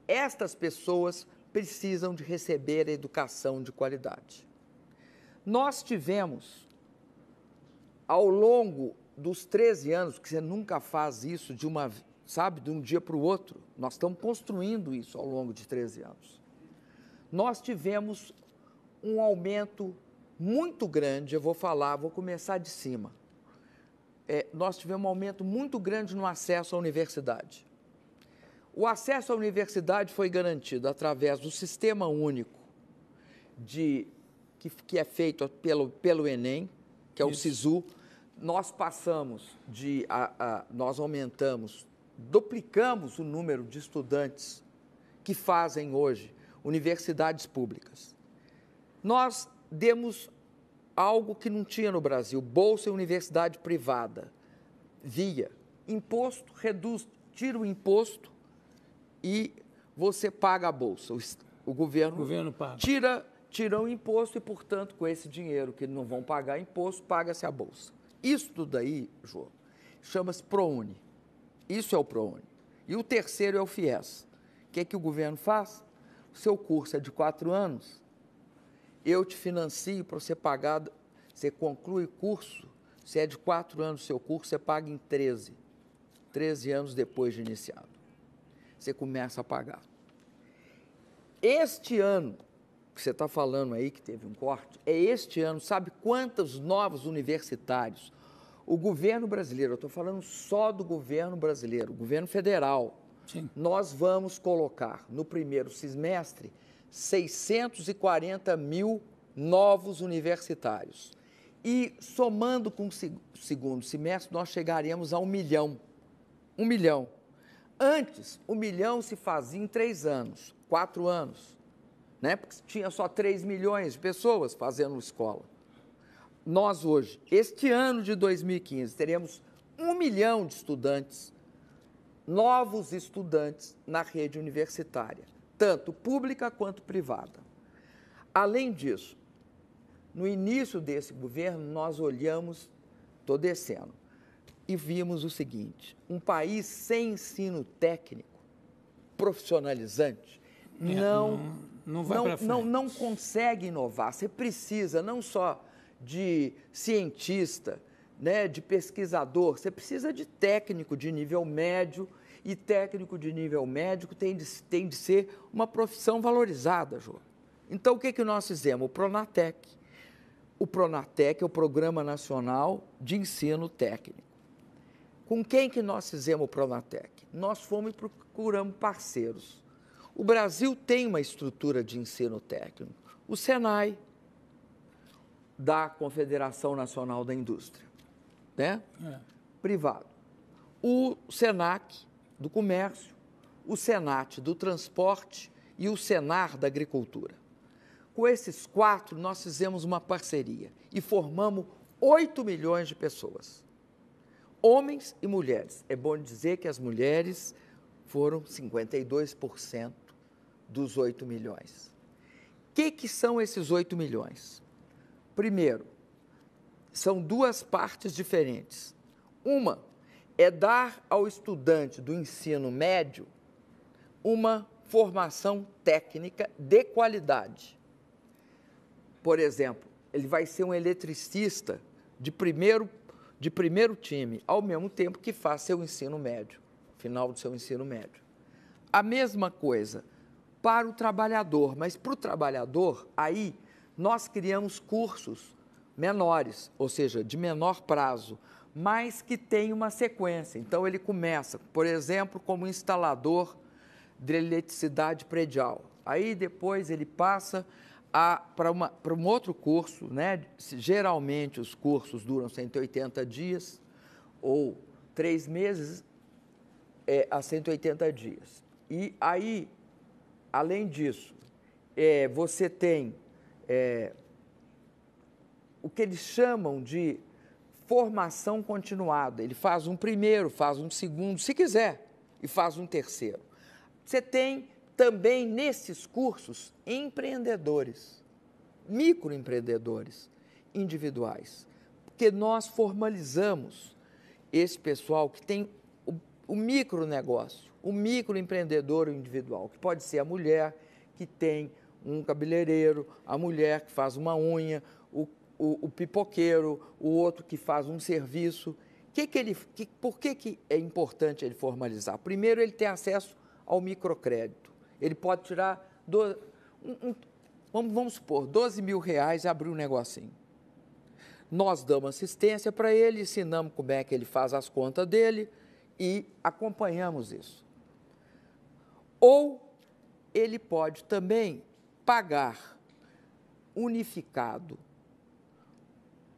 estas pessoas precisam de receber a educação de qualidade. Nós tivemos, ao longo dos 13 anos, que você nunca faz isso de um dia para o outro, nós estamos construindo isso ao longo de 13 anos. Nós tivemos um aumento muito grande, vou começar de cima. Nós tivemos um aumento muito grande no acesso à universidade. O acesso à universidade foi garantido através do Sistema Único, que é feito pelo Enem, que é o SISU. Nós nós aumentamos, duplicamos o número de estudantes que fazem hoje universidades públicas. Nós demos algo que não tinha no Brasil, bolsa em universidade privada, via imposto, tira o imposto e você paga a bolsa. O governo paga. Tira o imposto e, portanto, com esse dinheiro que não vão pagar imposto, paga-se a bolsa. Isso tudo daí, Jô, chama-se ProUni. Isso é o ProUni. E o terceiro é o FIES. O que é que o governo faz? O seu curso é de 4 anos, eu te financio para você pagar, você conclui o curso, se é de 4 anos o seu curso, você paga em 13 anos depois de iniciado. Você começa a pagar. Este ano, que você está falando aí que teve um corte, este ano, sabe quantos novos universitários o governo brasileiro, eu estou falando só do governo brasileiro, o governo federal, sim, nós vamos colocar no primeiro semestre 640 mil novos universitários. E somando com o segundo semestre, nós chegaremos a 1 milhão. 1 milhão. Antes, 1 milhão se fazia em 3 anos, 4 anos. né? Porque tinha só 3 milhões de pessoas fazendo escola. Nós hoje, este ano de 2015, teremos 1 milhão de estudantes, novos estudantes na rede universitária, tanto pública quanto privada. Além disso, no início desse governo, nós olhamos, estou descendo, e vimos o seguinte: um país sem ensino técnico, profissionalizante, não consegue inovar. Você precisa não só de cientista, né, de pesquisador, você precisa de técnico de nível médio, e técnico de nível médio tem de ser uma profissão valorizada, Jô. Então, o que nós fizemos? O Pronatec. O Pronatec é o Programa Nacional de Ensino Técnico. Com quem que nós fizemos o Pronatec? Nós fomos e procuramos parceiros. O Brasil tem uma estrutura de ensino técnico. O Senai, da Confederação Nacional da Indústria, né? Privado. O Senac, do Comércio, o Senat, do Transporte e o Senar, da Agricultura. Com esses 4, nós fizemos uma parceria e formamos 8 milhões de pessoas, homens e mulheres. É bom dizer que as mulheres foram 52% dos 8 milhões. O que são esses 8 milhões? Primeiro, são 2 partes diferentes. Uma é dar ao estudante do ensino médio uma formação técnica de qualidade. Por exemplo, ele vai ser um eletricista de primeiro time, ao mesmo tempo que faz seu ensino médio, final do seu ensino médio. A mesma coisa para o trabalhador, mas para o trabalhador, aí nós criamos cursos menores, ou seja, de menor prazo, mas que tem uma sequência. Então, ele começa, por exemplo, como instalador de eletricidade predial. Aí, depois, ele passa para um outro curso, né? Geralmente, os cursos duram 180 dias ou 3 meses a 180 dias. E aí, além disso, você tem o que eles chamam de formação continuada. Ele faz um primeiro, faz um segundo, se quiser, e faz um terceiro. Você tem também nesses cursos empreendedores, microempreendedores individuais, porque nós formalizamos esse pessoal que tem o micronegócio, o microempreendedor individual, que pode ser a mulher que tem um cabeleireiro, a mulher que faz uma unha, o pipoqueiro, o outro que faz um serviço. Por que é importante ele formalizar? Primeiro, ele tem acesso ao microcrédito. Ele pode tirar, vamos supor, R$12 mil e abrir um negocinho. Nós damos assistência para ele, ensinamos como é que ele faz as contas dele e acompanhamos isso. Ou ele pode também pagar unificado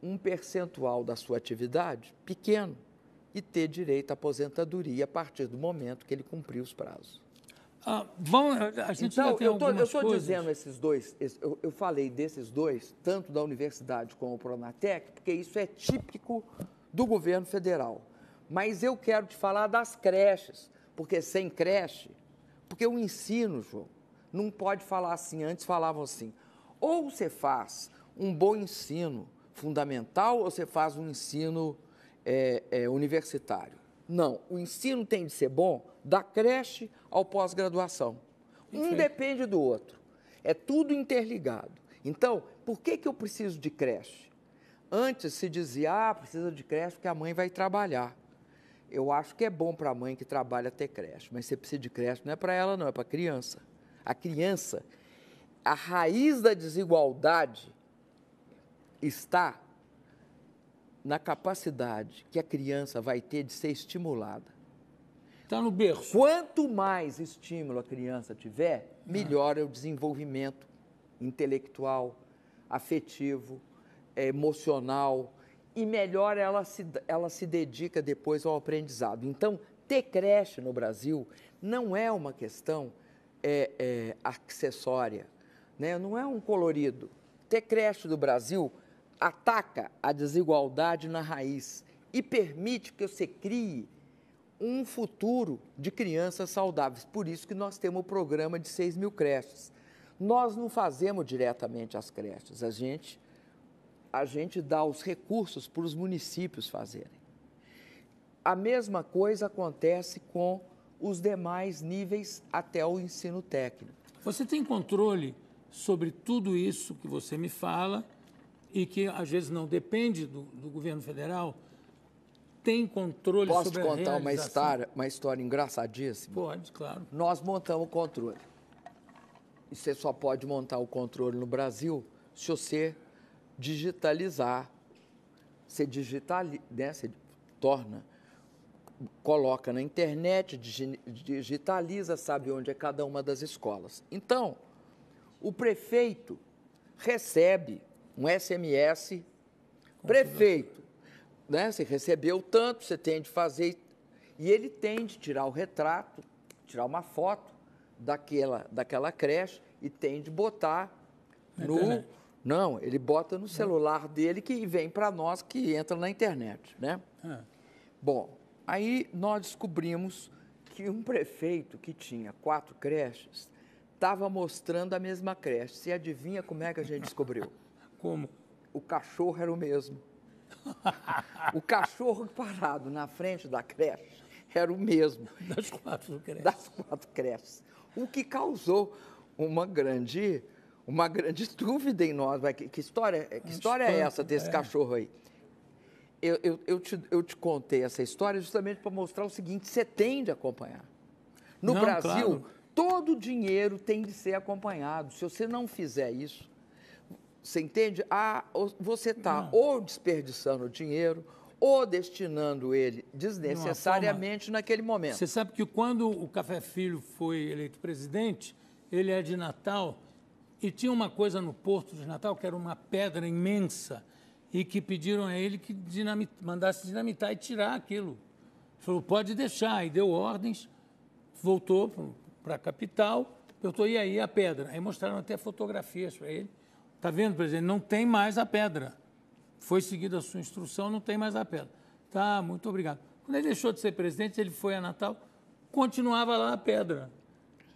um percentual da sua atividade pequeno e ter direito à aposentadoria a partir do momento que ele cumprir os prazos. A gente já tem algumas coisas. Eu estou dizendo esses dois, eu falei desses dois, tanto da universidade como o Pronatec, porque isso é típico do governo federal. Mas eu quero te falar das creches, porque sem creche, porque o ensino, João, não pode falar assim, antes falavam assim, ou você faz um bom ensino fundamental ou você faz um ensino universitário. Não, o ensino tem de ser bom da creche ao pós-graduação. Um depende do outro, é tudo interligado. Então, por que eu preciso de creche? Antes se dizia, precisa de creche porque a mãe vai trabalhar. Eu acho que é bom para a mãe que trabalha ter creche, mas você precisa de creche, não é para ela não, é para a criança. A criança, a raiz da desigualdade está na capacidade que a criança vai ter de ser estimulada. Está no berço. Quanto mais estímulo a criança tiver, melhor é o desenvolvimento intelectual, afetivo, emocional, e melhor ela se dedica depois ao aprendizado. Então, ter creche no Brasil não é uma questão acessória, né? Não é um colorido. Ter creche do Brasil ataca a desigualdade na raiz e permite que você crie um futuro de crianças saudáveis. Por isso que nós temos o programa de 6 mil creches. Nós não fazemos diretamente as creches, a gente dá os recursos para os municípios fazerem. A mesma coisa acontece com os demais níveis até o ensino técnico. Você tem controle sobre tudo isso que você me fala e que às vezes não depende do governo federal? Tem controle sobre a realização? Posso contar uma história engraçadíssima? Pode, claro. Nós montamos o controle. E você só pode montar o controle no Brasil se você digitalizar. Você digitaliza, né? Você coloca na internet, digitaliza, sabe onde é cada uma das escolas. Então, o prefeito recebe um SMS, prefeito, né? Você recebeu tanto, você tem de fazer, e ele tem de tirar o retrato, tirar uma foto daquela creche e tem de botar no... Não, ele bota no celular dele que vem para nós, que entra na internet, né? Bom, aí nós descobrimos que um prefeito que tinha 4 creches estava mostrando a mesma creche. Você adivinha como é que a gente descobriu? Como? O cachorro era o mesmo. O cachorro parado na frente da creche era o mesmo. Das 4 creches. Das 4 creches. O que causou uma grande dúvida em nós. Que história é essa desse cachorro aí? Eu te contei essa história justamente para mostrar o seguinte: você tem de acompanhar. No Brasil, claro, todo dinheiro tem de ser acompanhado. Se você não fizer isso, você entende? Você está ou desperdiçando dinheiro ou destinando ele desnecessariamente naquele momento. Você sabe que quando o Café Filho foi eleito presidente, ele é de Natal, e tinha uma coisa no Porto de Natal, que era uma pedra imensa, e que pediram a ele que mandasse dinamitar e tirar aquilo. Ele falou, pode deixar, e deu ordens, voltou para a capital, perguntou, e aí a pedra? Aí mostraram até fotografias para ele. Está vendo, presidente? Não tem mais a pedra. Foi seguida a sua instrução, não tem mais a pedra. Tá, muito obrigado. Quando ele deixou de ser presidente, ele foi a Natal, continuava lá a pedra.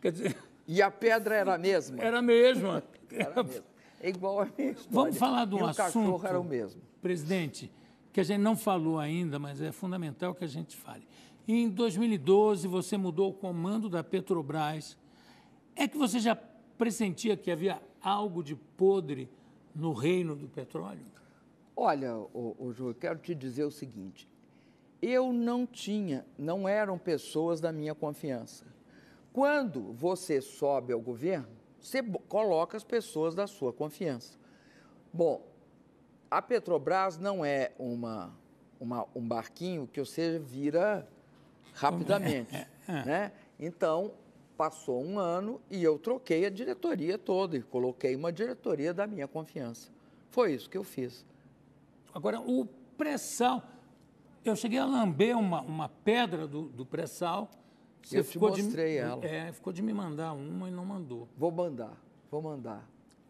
Quer dizer... E a pedra era a mesma? Era a mesma. Era a mesma. É igual a minha história. Vamos falar de um assunto, o cachorro era o mesmo. Presidente, que a gente não falou ainda, mas é fundamental que a gente fale. Em 2012, você mudou o comando da Petrobras. É que você já pressentia que havia algo de podre no reino do petróleo? Olha, Ju, eu quero te dizer o seguinte. Eu não eram pessoas da minha confiança. Quando você sobe ao governo, você coloca as pessoas da sua confiança. Bom, a Petrobras não é um barquinho que você vira rapidamente, né? Então, passou um ano e eu troquei a diretoria toda e coloquei uma diretoria da minha confiança. Foi isso que eu fiz. Agora, o pré-sal, eu cheguei a lamber uma pedra do pré-sal. Eu te mostrei ela. Ficou de me mandar uma e não mandou. Vou mandar.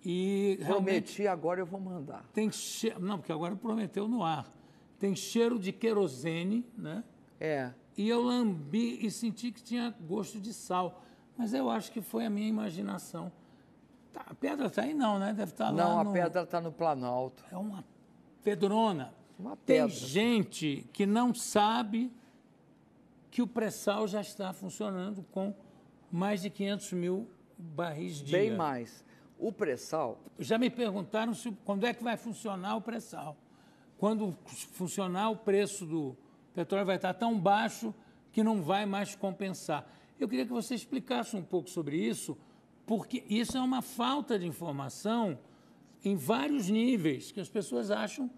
E prometi, agora eu vou mandar. Tem cheiro, não, porque agora prometeu no ar. Tem cheiro de querosene, né? E eu lambi e senti que tinha gosto de sal. Mas eu acho que foi a minha imaginação. Tá, a pedra está aí não, né? Deve estar lá. Não, a pedra está no Planalto. É uma pedrona. Uma pedra. Tem gente que não sabe que o pré-sal já está funcionando com mais de 500 mil barris dia. Bem mais. O pré-sal... Já me perguntaram quando é que vai funcionar o pré-sal. Quando funcionar, o preço do petróleo vai estar tão baixo que não vai mais compensar. Eu queria que você explicasse um pouco sobre isso, porque isso é uma falta de informação em vários níveis, que as pessoas acham,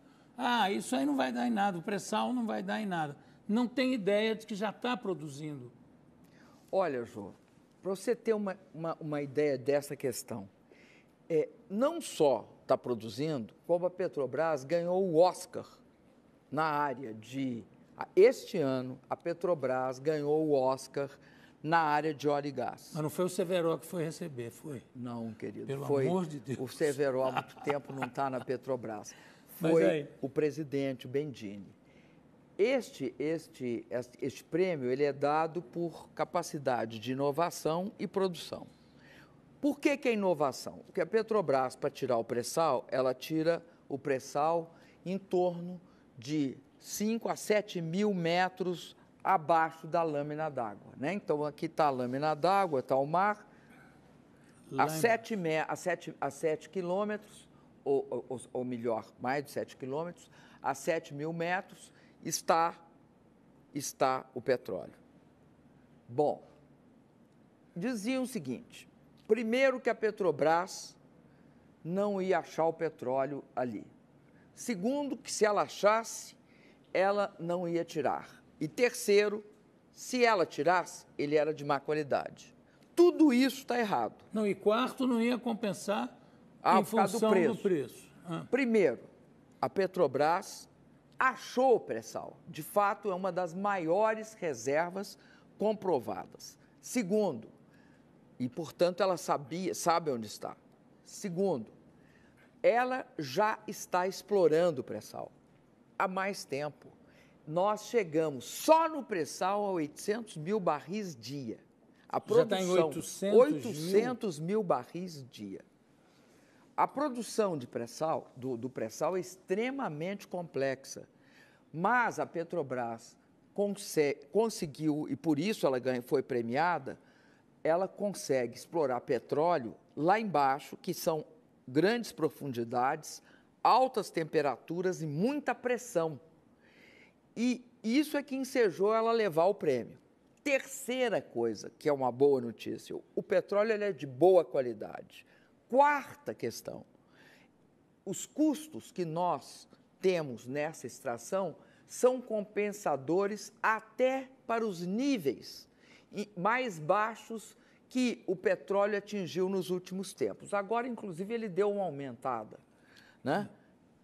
isso aí não vai dar em nada, o pré-sal não vai dar em nada. Não tem ideia de que já está produzindo. Olha, Jô, para você ter uma ideia dessa questão, não só está produzindo, como a Petrobras ganhou o Oscar na área de... Este ano, a Petrobras ganhou o Oscar na área de óleo e gás. Mas não foi o Severo que foi receber, foi? Não, querido. Pelo foi amor de Deus. O Severo há muito tempo não está na Petrobras. Mas Foi aí? o presidente, o Bendini. Este prêmio ele é dado por capacidade de inovação e produção. Por que é inovação? Porque a Petrobras, para tirar o pré-sal, ela tira o pré-sal em torno de 5 a 7 mil metros abaixo da lâmina d'água, né? Então, aqui está a lâmina d'água, está o mar, a 7 quilômetros, ou melhor, mais de 7 quilômetros, a 7 mil metros, está o petróleo. Bom, diziam o seguinte, primeiro que a Petrobras não ia achar o petróleo ali. Segundo, que se ela achasse, ela não ia tirar. E terceiro, se ela tirasse, ele era de má qualidade. Tudo isso está errado. Não, e quarto, não ia compensar em Por causa função do preço. Primeiro, a Petrobras achou o pré-sal. De fato, é uma das maiores reservas comprovadas. Segundo, e portanto ela sabe onde está. Segundo, ela já está explorando o pré-sal há mais tempo. Nós chegamos só no pré-sal a 800 mil barris dia. A produção, já está em 800 mil barris dia. A produção de pré-sal, do pré-sal é extremamente complexa, mas a Petrobras conseguiu, e por isso ela foi premiada, ela consegue explorar petróleo lá embaixo, que são grandes profundidades, altas temperaturas e muita pressão. E isso é que ensejou ela levar o prêmio. Terceira coisa, que é uma boa notícia, o petróleo ele é de boa qualidade. Quarta questão, os custos que nós temos nessa extração são compensadores até para os níveis mais baixos que o petróleo atingiu nos últimos tempos. Agora, inclusive, ele deu uma aumentada, né?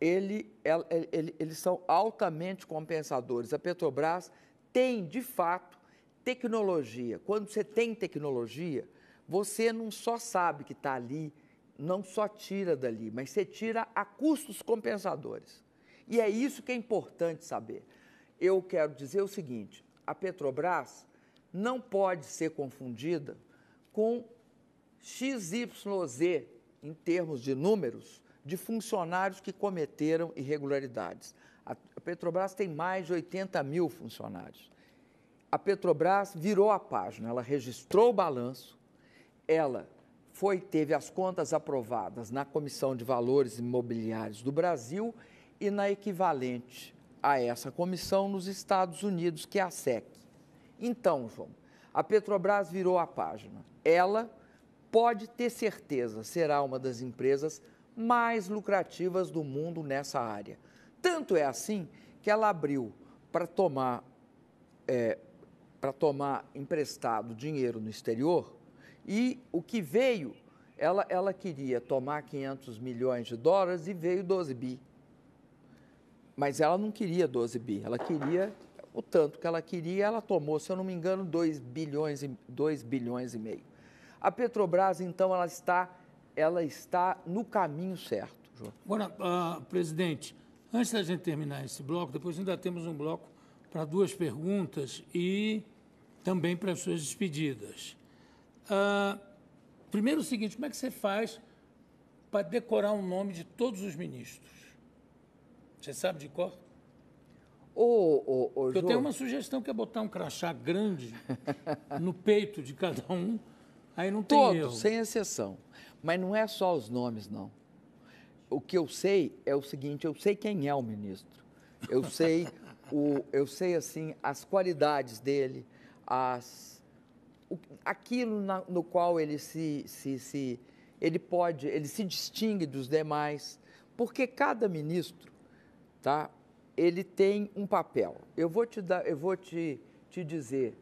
Eles são altamente compensadores. A Petrobras tem, de fato, tecnologia. Quando você tem tecnologia, você não só sabe que está ali, não só tira dali, mas você tira a custos compensadores. E é isso que é importante saber. Eu quero dizer o seguinte, a Petrobras não pode ser confundida com XYZ, em termos de números, de funcionários que cometeram irregularidades. A Petrobras tem mais de 80 mil funcionários. A Petrobras virou a página, ela registrou o balanço, ela teve as contas aprovadas na Comissão de Valores Imobiliários do Brasil e na equivalente a essa comissão nos Estados Unidos, que é a SEC. Então, João, a Petrobras virou a página. Ela pode ter certeza, será uma das empresas mais lucrativas do mundo nessa área. Tanto é assim que ela abriu para tomar emprestado dinheiro no exterior e o que veio, ela queria tomar 500 milhões de dólares e veio 12 bi. Mas ela não queria 12 bi, ela queria o tanto que ela queria, ela tomou, se eu não me engano, 2 bilhões e meio. A Petrobras, então, ela está no caminho certo, João. Agora, presidente, antes da gente terminar esse bloco, depois ainda temos um bloco para 2 perguntas e também para as suas despedidas. Primeiro o seguinte, como é que você faz para decorar o nome de todos os ministros? Você sabe de cor? Eu tenho uma sugestão que é botar um crachá grande no peito de cada um, aí não tem erro. Todos, sem exceção. Mas não é só os nomes, não. O que eu sei é o seguinte, eu sei quem é o ministro. Eu sei, assim, as qualidades dele, aquilo no qual ele se distingue dos demais, porque cada ministro, tá? Ele tem um papel. Eu vou te dizer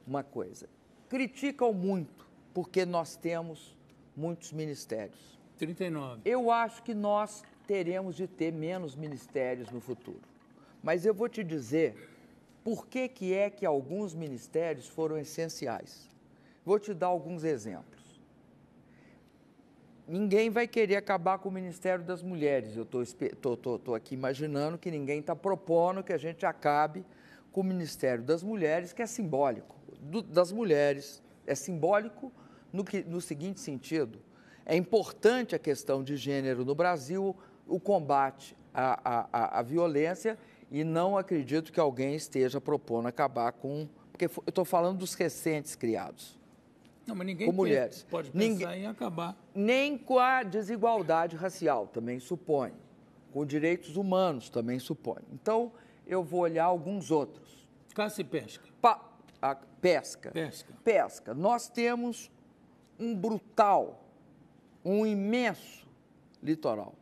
uma coisa. Criticam muito, porque nós temos muitos ministérios. 39. Eu acho que nós teremos de ter menos ministérios no futuro. Mas eu vou te dizer por que alguns ministérios foram essenciais. Vou te dar alguns exemplos. Ninguém vai querer acabar com o Ministério das Mulheres. Eu estou aqui imaginando que ninguém está propondo que a gente acabe com o Ministério das Mulheres, que é simbólico. Das mulheres, é simbólico no seguinte sentido: é importante a questão de gênero no Brasil, o combate à violência, e não acredito que alguém esteja propondo acabar com... Porque eu estou falando dos recentes criados. Não, mas ninguém com mulheres. Pode pensar em acabar. Nem com a desigualdade racial, também supõe. Com direitos humanos, também supõe. Então, eu vou olhar alguns outros. Caça e pesca. Pesca. Pesca. Nós temos um brutal, um imenso litoral.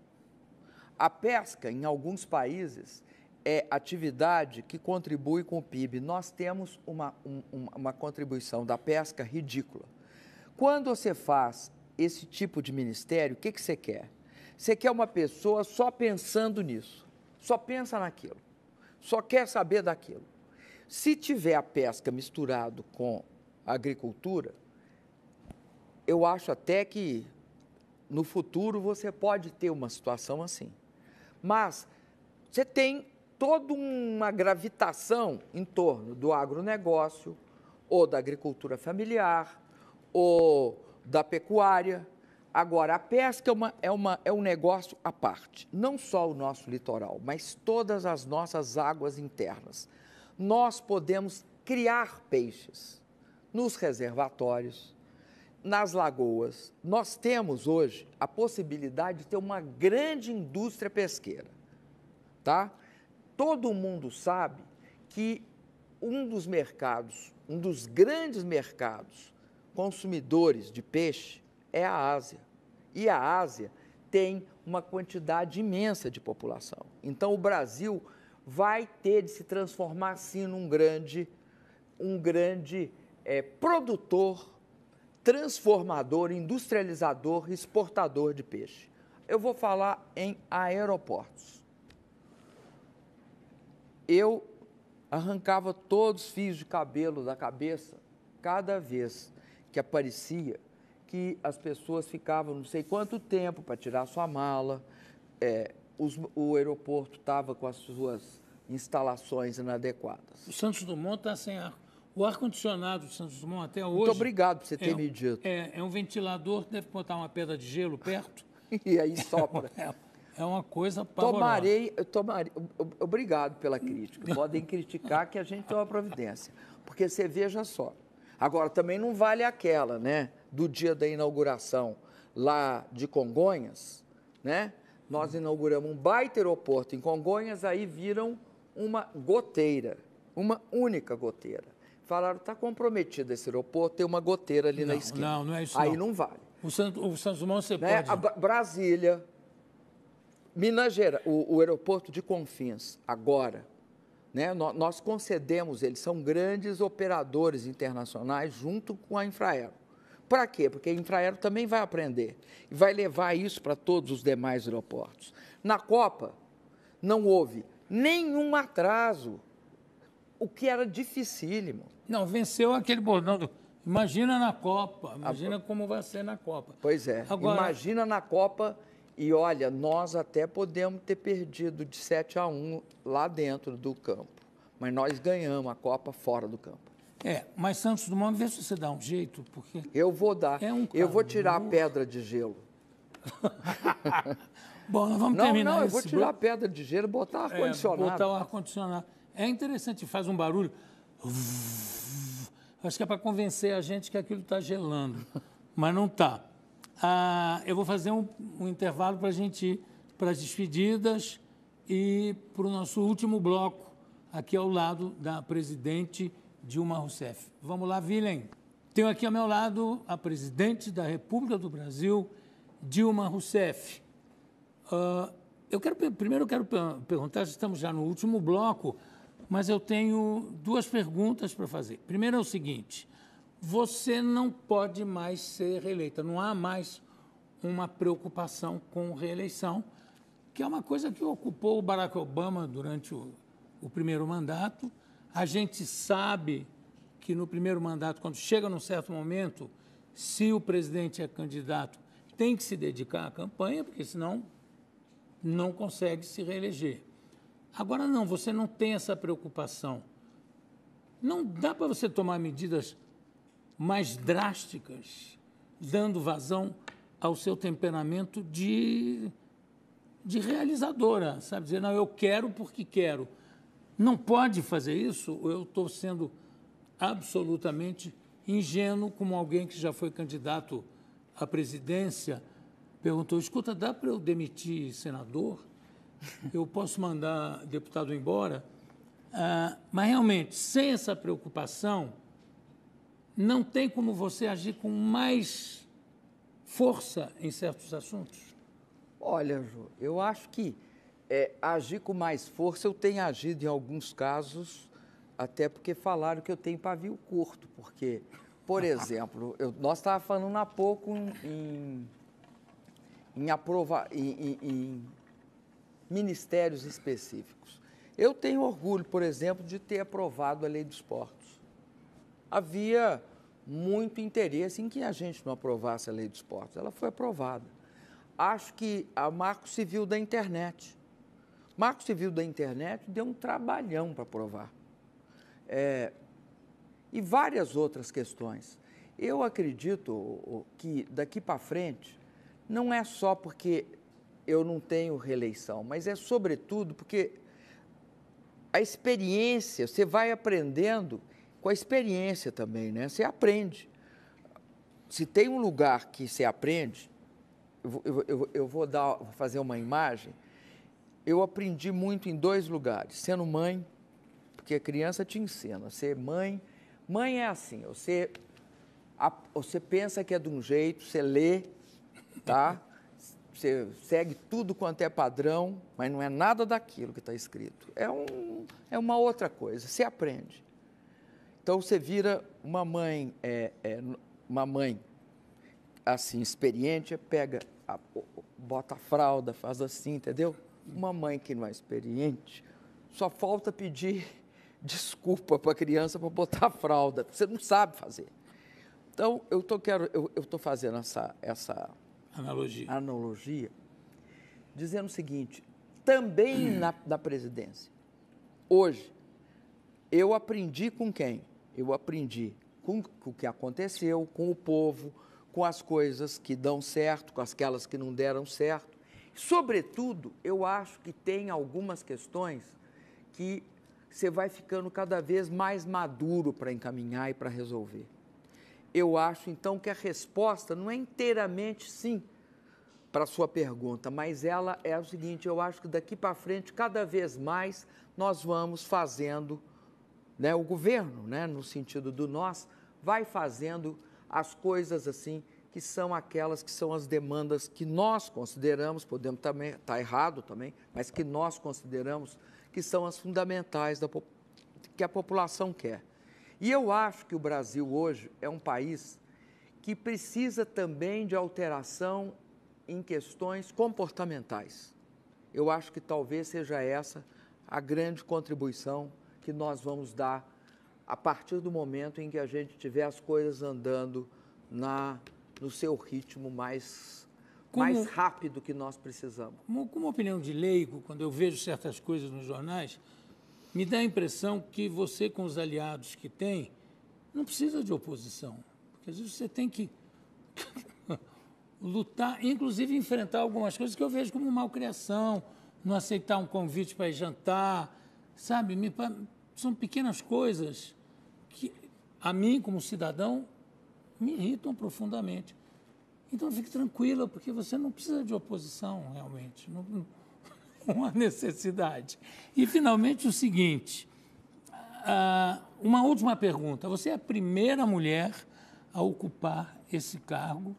A pesca, em alguns países, é atividade que contribui com o PIB. Nós temos uma contribuição da pesca ridícula. Quando você faz esse tipo de ministério, o que você quer? Você quer uma pessoa só pensando nisso, só pensa naquilo, só quer saber daquilo. Se tiver a pesca misturado com a agricultura, eu acho até que no futuro você pode ter uma situação assim. Mas você tem toda uma gravitação em torno do agronegócio, ou da agricultura familiar, ou da pecuária. Agora, a pesca é um negócio à parte. Não só o nosso litoral, mas todas as nossas águas internas. Nós podemos criar peixes nos reservatórios, nas lagoas. Nós temos hoje a possibilidade de ter uma grande indústria pesqueira, tá? Todo mundo sabe que um dos grandes mercados consumidores de peixe é a Ásia. E a Ásia tem uma quantidade imensa de população. Então, o Brasil vai ter de se transformar, sim, num grande produtor, transformador, industrializador, exportador de peixe. Eu vou falar em aeroportos. Eu arrancava todos os fios de cabelo da cabeça cada vez que aparecia que as pessoas ficavam não sei quanto tempo para tirar sua mala, o aeroporto estava com as suas instalações inadequadas. O Santos Dumont está sem ar. O ar-condicionado do Santos Dumont até hoje... Muito obrigado por você ter me dito. É um ventilador, deve botar uma pedra de gelo perto. E aí sopra. É uma coisa pavorosa. Obrigado pela crítica. Podem criticar que a gente tem uma providência. Porque você veja só. Agora, também não vale aquela, né? Do dia da inauguração lá de Congonhas, né? Nós inauguramos um baita aeroporto em Congonhas, aí viram uma goteira, uma única goteira. Falaram, está comprometido esse aeroporto, tem uma goteira ali na esquina. Não é isso. Aí não vale. O Santos Dumont você né? pode... Brasília, Minas Gerais, o aeroporto de Confins, agora, né? Nós concedemos, eles são grandes operadores internacionais junto com a Infraero. Para quê? Porque a Infraero também vai aprender e vai levar isso para todos os demais aeroportos. Na Copa, não houve nenhum atraso, o que era dificílimo. Não, venceu aquele bordão do... Imagina na Copa, imagina como vai ser na Copa. Pois é, agora... imagina na Copa e, olha, nós até podemos ter perdido de 7-1 lá dentro do campo, mas nós ganhamos a Copa fora do campo. Mas Santos Dumont, vê se você dá um jeito, porque... Eu vou dar, eu vou tirar a pedra de gelo. Bom, nós vamos terminar Não, eu vou tirar a pedra de gelo e botar ar-condicionado. Botar o ar-condicionado. É interessante, faz um barulho... Acho que é para convencer a gente que aquilo está gelando, mas não está. Eu vou fazer um intervalo para a gente ir para as despedidas e para o nosso último bloco, aqui ao lado da presidente Dilma Rousseff. Vamos lá, Willem. Tenho aqui ao meu lado a presidente da República do Brasil, Dilma Rousseff. Primeiro eu quero perguntar, estamos já no último bloco, mas eu tenho duas perguntas para fazer. Primeiro é o seguinte, você não pode mais ser reeleita, não há mais uma preocupação com reeleição, que é uma coisa que ocupou o Barack Obama durante o primeiro mandato. A gente sabe que no primeiro mandato, quando chega num certo momento, se o presidente é candidato, tem que se dedicar à campanha, porque senão não consegue se reeleger. Agora não, você não tem essa preocupação. Não dá para você tomar medidas mais drásticas, dando vazão ao seu temperamento de realizadora, sabe? Dizer, não, eu quero porque quero. Não pode fazer isso, eu estou sendo absolutamente ingênuo, como alguém que já foi candidato à presidência, perguntou, escuta, dá para eu demitir senador? Eu posso mandar deputado embora? Mas, realmente, sem essa preocupação, não tem como você agir com mais força em certos assuntos? Olha, Jô, eu acho que agir com mais força, eu tenho agido em alguns casos, até porque falaram que eu tenho pavio curto, porque, por exemplo, nós estávamos falando há pouco em ministérios específicos. Eu tenho orgulho, por exemplo, de ter aprovado a Lei dos Portos. Havia muito interesse em que a gente não aprovasse a Lei dos Portos. Ela foi aprovada. Acho que a Marco Civil da Internet. Marco Civil da Internet deu um trabalhão para aprovar. E várias outras questões. Eu acredito que daqui para frente, não é só porque eu não tenho reeleição, mas é sobretudo porque a experiência, você vai aprendendo com a experiência também, né? Você aprende. Se tem um lugar que você aprende, eu vou fazer uma imagem, eu aprendi muito em 2 lugares, sendo mãe, porque a criança te ensina, ser mãe é assim, você pensa que é de um jeito, você lê, tá? Você segue tudo quanto é padrão, mas não é nada daquilo que está escrito. É uma outra coisa, você aprende. Então, você vira uma mãe assim, experiente, bota a fralda, faz assim, entendeu? Uma mãe que não é experiente, só falta pedir desculpa para a criança para botar a fralda, você não sabe fazer. Então, eu estou fazendo essa analogia, dizendo o seguinte, também na presidência, hoje, eu aprendi com quem? Eu aprendi com o que aconteceu, com o povo, com as coisas que dão certo, com aquelas que não deram certo. Sobretudo, eu acho que tem algumas questões que você vai ficando cada vez mais maduro para encaminhar e para resolver. Eu acho, então, que a resposta não é inteiramente sim para a sua pergunta, mas ela é o seguinte, eu acho que daqui para frente, cada vez mais, nós vamos fazendo, né, o governo, né, no sentido do nós, vai fazendo as coisas assim, que são aquelas que são as demandas que nós consideramos, podemos também estar errado também, mas que nós consideramos que são as fundamentais que a população quer. E eu acho que o Brasil hoje é um país que precisa também de alteração em questões comportamentais. Eu acho que talvez seja essa a grande contribuição que nós vamos dar a partir do momento em que a gente tiver as coisas andando no seu ritmo mais rápido que nós precisamos. Como opinião de leigo, quando eu vejo certas coisas nos jornais, me dá a impressão que você, com os aliados que tem, não precisa de oposição. Porque às vezes você tem que lutar, inclusive enfrentar algumas coisas que eu vejo como malcriação, não aceitar um convite para ir jantar, sabe? São pequenas coisas que, a mim, como cidadão, me irritam profundamente. Então, fique tranquila, porque você não precisa de oposição, realmente. Não há necessidade. E, finalmente, o seguinte, uma última pergunta. Você é a primeira mulher a ocupar esse cargo,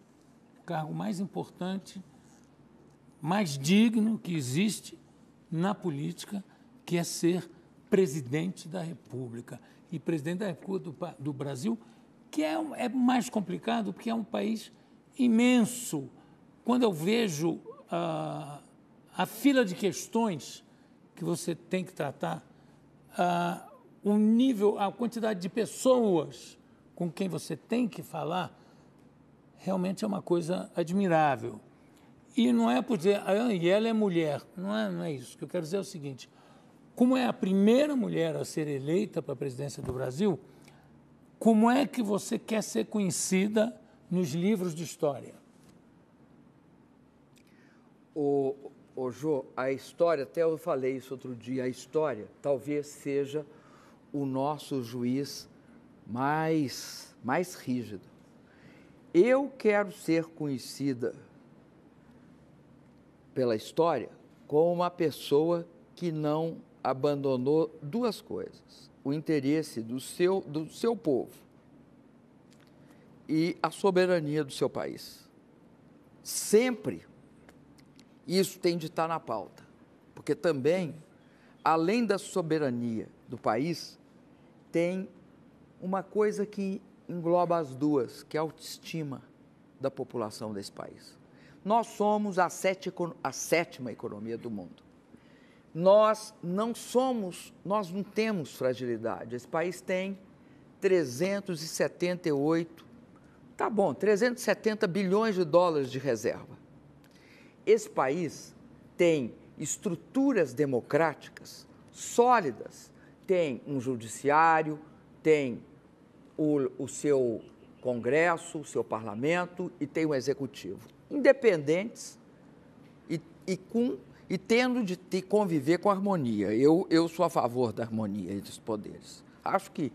o cargo mais importante, mais digno que existe na política, que é ser presidente da República. E presidente da República do Brasil, que é mais complicado, porque é um país imenso. Quando eu vejo a fila de questões que você tem que tratar, o nível, a quantidade de pessoas com quem você tem que falar, realmente é uma coisa admirável. E não é por dizer, e ela é mulher, não é isso. O que eu quero dizer é o seguinte, como é a primeira mulher a ser eleita para a presidência do Brasil, como é que você quer ser conhecida nos livros de história? Jô, a história, até eu falei isso outro dia, a história talvez seja o nosso juiz mais rígido. Eu quero ser conhecida pela história como uma pessoa que não abandonou duas coisas: o interesse do seu povo e a soberania do seu país. Sempre isso tem de estar na pauta, porque também, além da soberania do país, tem uma coisa que engloba as duas, que é a autoestima da população desse país. Nós somos a sétima economia do mundo. Nós não temos fragilidade. Esse país tem 370 bilhões de dólares de reserva. Esse país tem estruturas democráticas sólidas, tem um judiciário, tem o seu Congresso, o seu parlamento e tem o executivo, independentes e tendo de conviver com harmonia. Eu sou a favor da harmonia entre os poderes. Acho que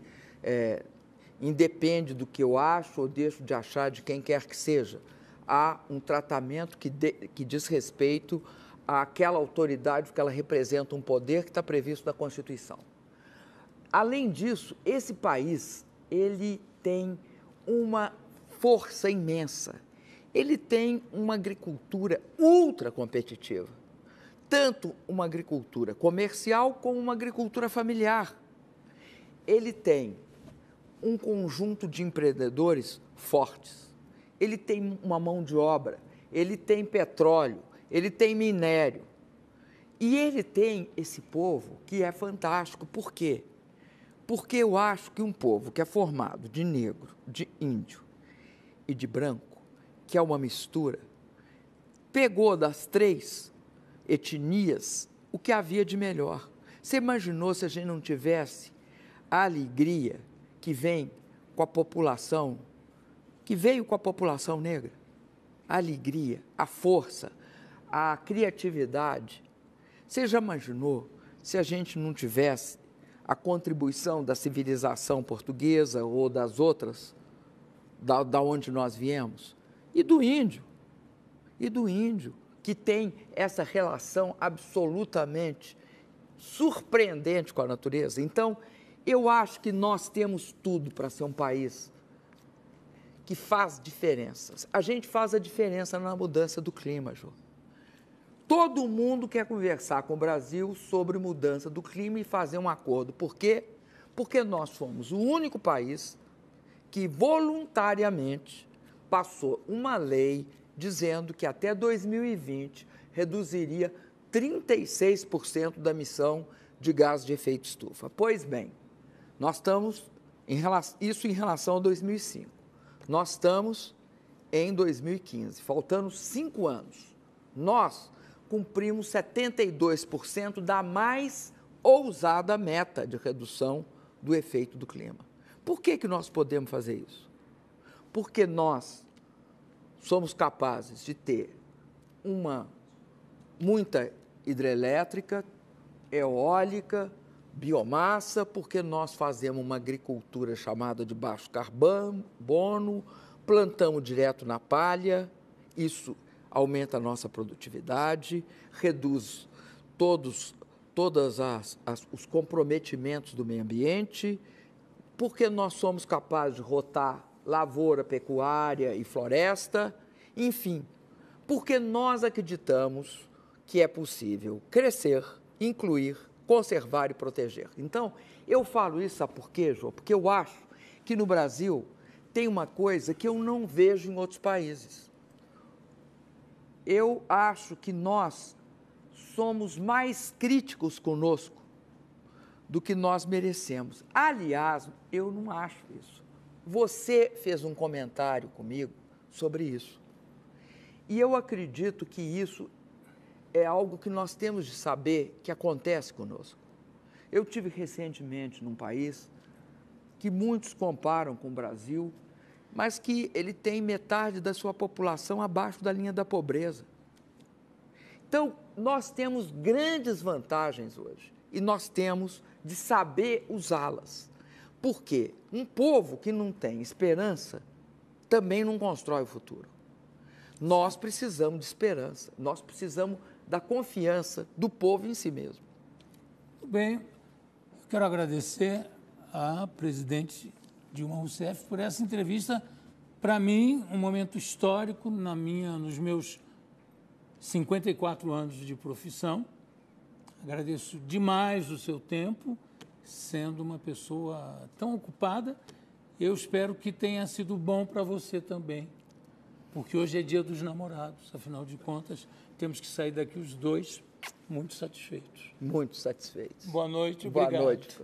independe do que eu acho ou deixo de achar de quem quer que seja, há um tratamento que diz respeito àquela autoridade, que ela representa um poder que está previsto na Constituição. Além disso, esse país, ele tem uma força imensa. Ele tem uma agricultura ultra competitiva, tanto uma agricultura comercial como uma agricultura familiar. Ele tem um conjunto de empreendedores fortes. Ele tem uma mão de obra, ele tem petróleo, ele tem minério. E ele tem esse povo que é fantástico. Por quê? Porque eu acho que um povo que é formado de negro, de índio e de branco, que é uma mistura, pegou das três etnias o que havia de melhor. Você imaginou se a gente não tivesse a alegria que vem com a população, que veio com a população negra? A alegria, a força, a criatividade. Você já imaginou se a gente não tivesse a contribuição da civilização portuguesa ou das outras, da onde nós viemos? E do índio, que tem essa relação absolutamente surpreendente com a natureza. Então, eu acho que nós temos tudo para ser um país que faz diferenças. A gente faz a diferença na mudança do clima, Jô. Todo mundo quer conversar com o Brasil sobre mudança do clima e fazer um acordo. Por quê? Porque nós fomos o único país que voluntariamente passou uma lei dizendo que até 2020 reduziria 36% da emissão de gás de efeito estufa. Pois bem, nós estamos, isso em relação a 2005, nós estamos em 2015, faltando 5 anos. Nós cumprimos 72% da mais ousada meta de redução do efeito do clima. Por que nós podemos fazer isso? Porque nós somos capazes de ter muita hidrelétrica, eólica, biomassa, porque nós fazemos uma agricultura chamada de baixo carbono, plantamos direto na palha, isso aumenta a nossa produtividade, reduz todos os comprometimentos do meio ambiente, porque nós somos capazes de rotar lavoura, pecuária e floresta, enfim, porque nós acreditamos que é possível crescer, incluir, conservar e proteger. Então, eu falo isso, sabe por quê, Jô? Porque eu acho que no Brasil tem uma coisa que eu não vejo em outros países. Eu acho que nós somos mais críticos conosco do que nós merecemos. Aliás, eu não acho isso. Você fez um comentário comigo sobre isso. E eu acredito que isso é algo que nós temos de saber que acontece conosco. Eu tive recentemente num país que muitos comparam com o Brasil, mas que ele tem metade da sua população abaixo da linha da pobreza. Então, nós temos grandes vantagens hoje e nós temos de saber usá-las. Por quê? Um povo que não tem esperança também não constrói o futuro. Nós precisamos de esperança, nós precisamos da confiança do povo em si mesmo. Muito bem, eu quero agradecer à presidente Dilma Rousseff por essa entrevista. Para mim, um momento histórico nos meus 54 anos de profissão. Agradeço demais o seu tempo, sendo uma pessoa tão ocupada. Eu espero que tenha sido bom para você também, porque hoje é dia dos namorados, afinal de contas, temos que sair daqui os dois muito satisfeitos. Muito satisfeitos. Boa noite, obrigado. Boa noite.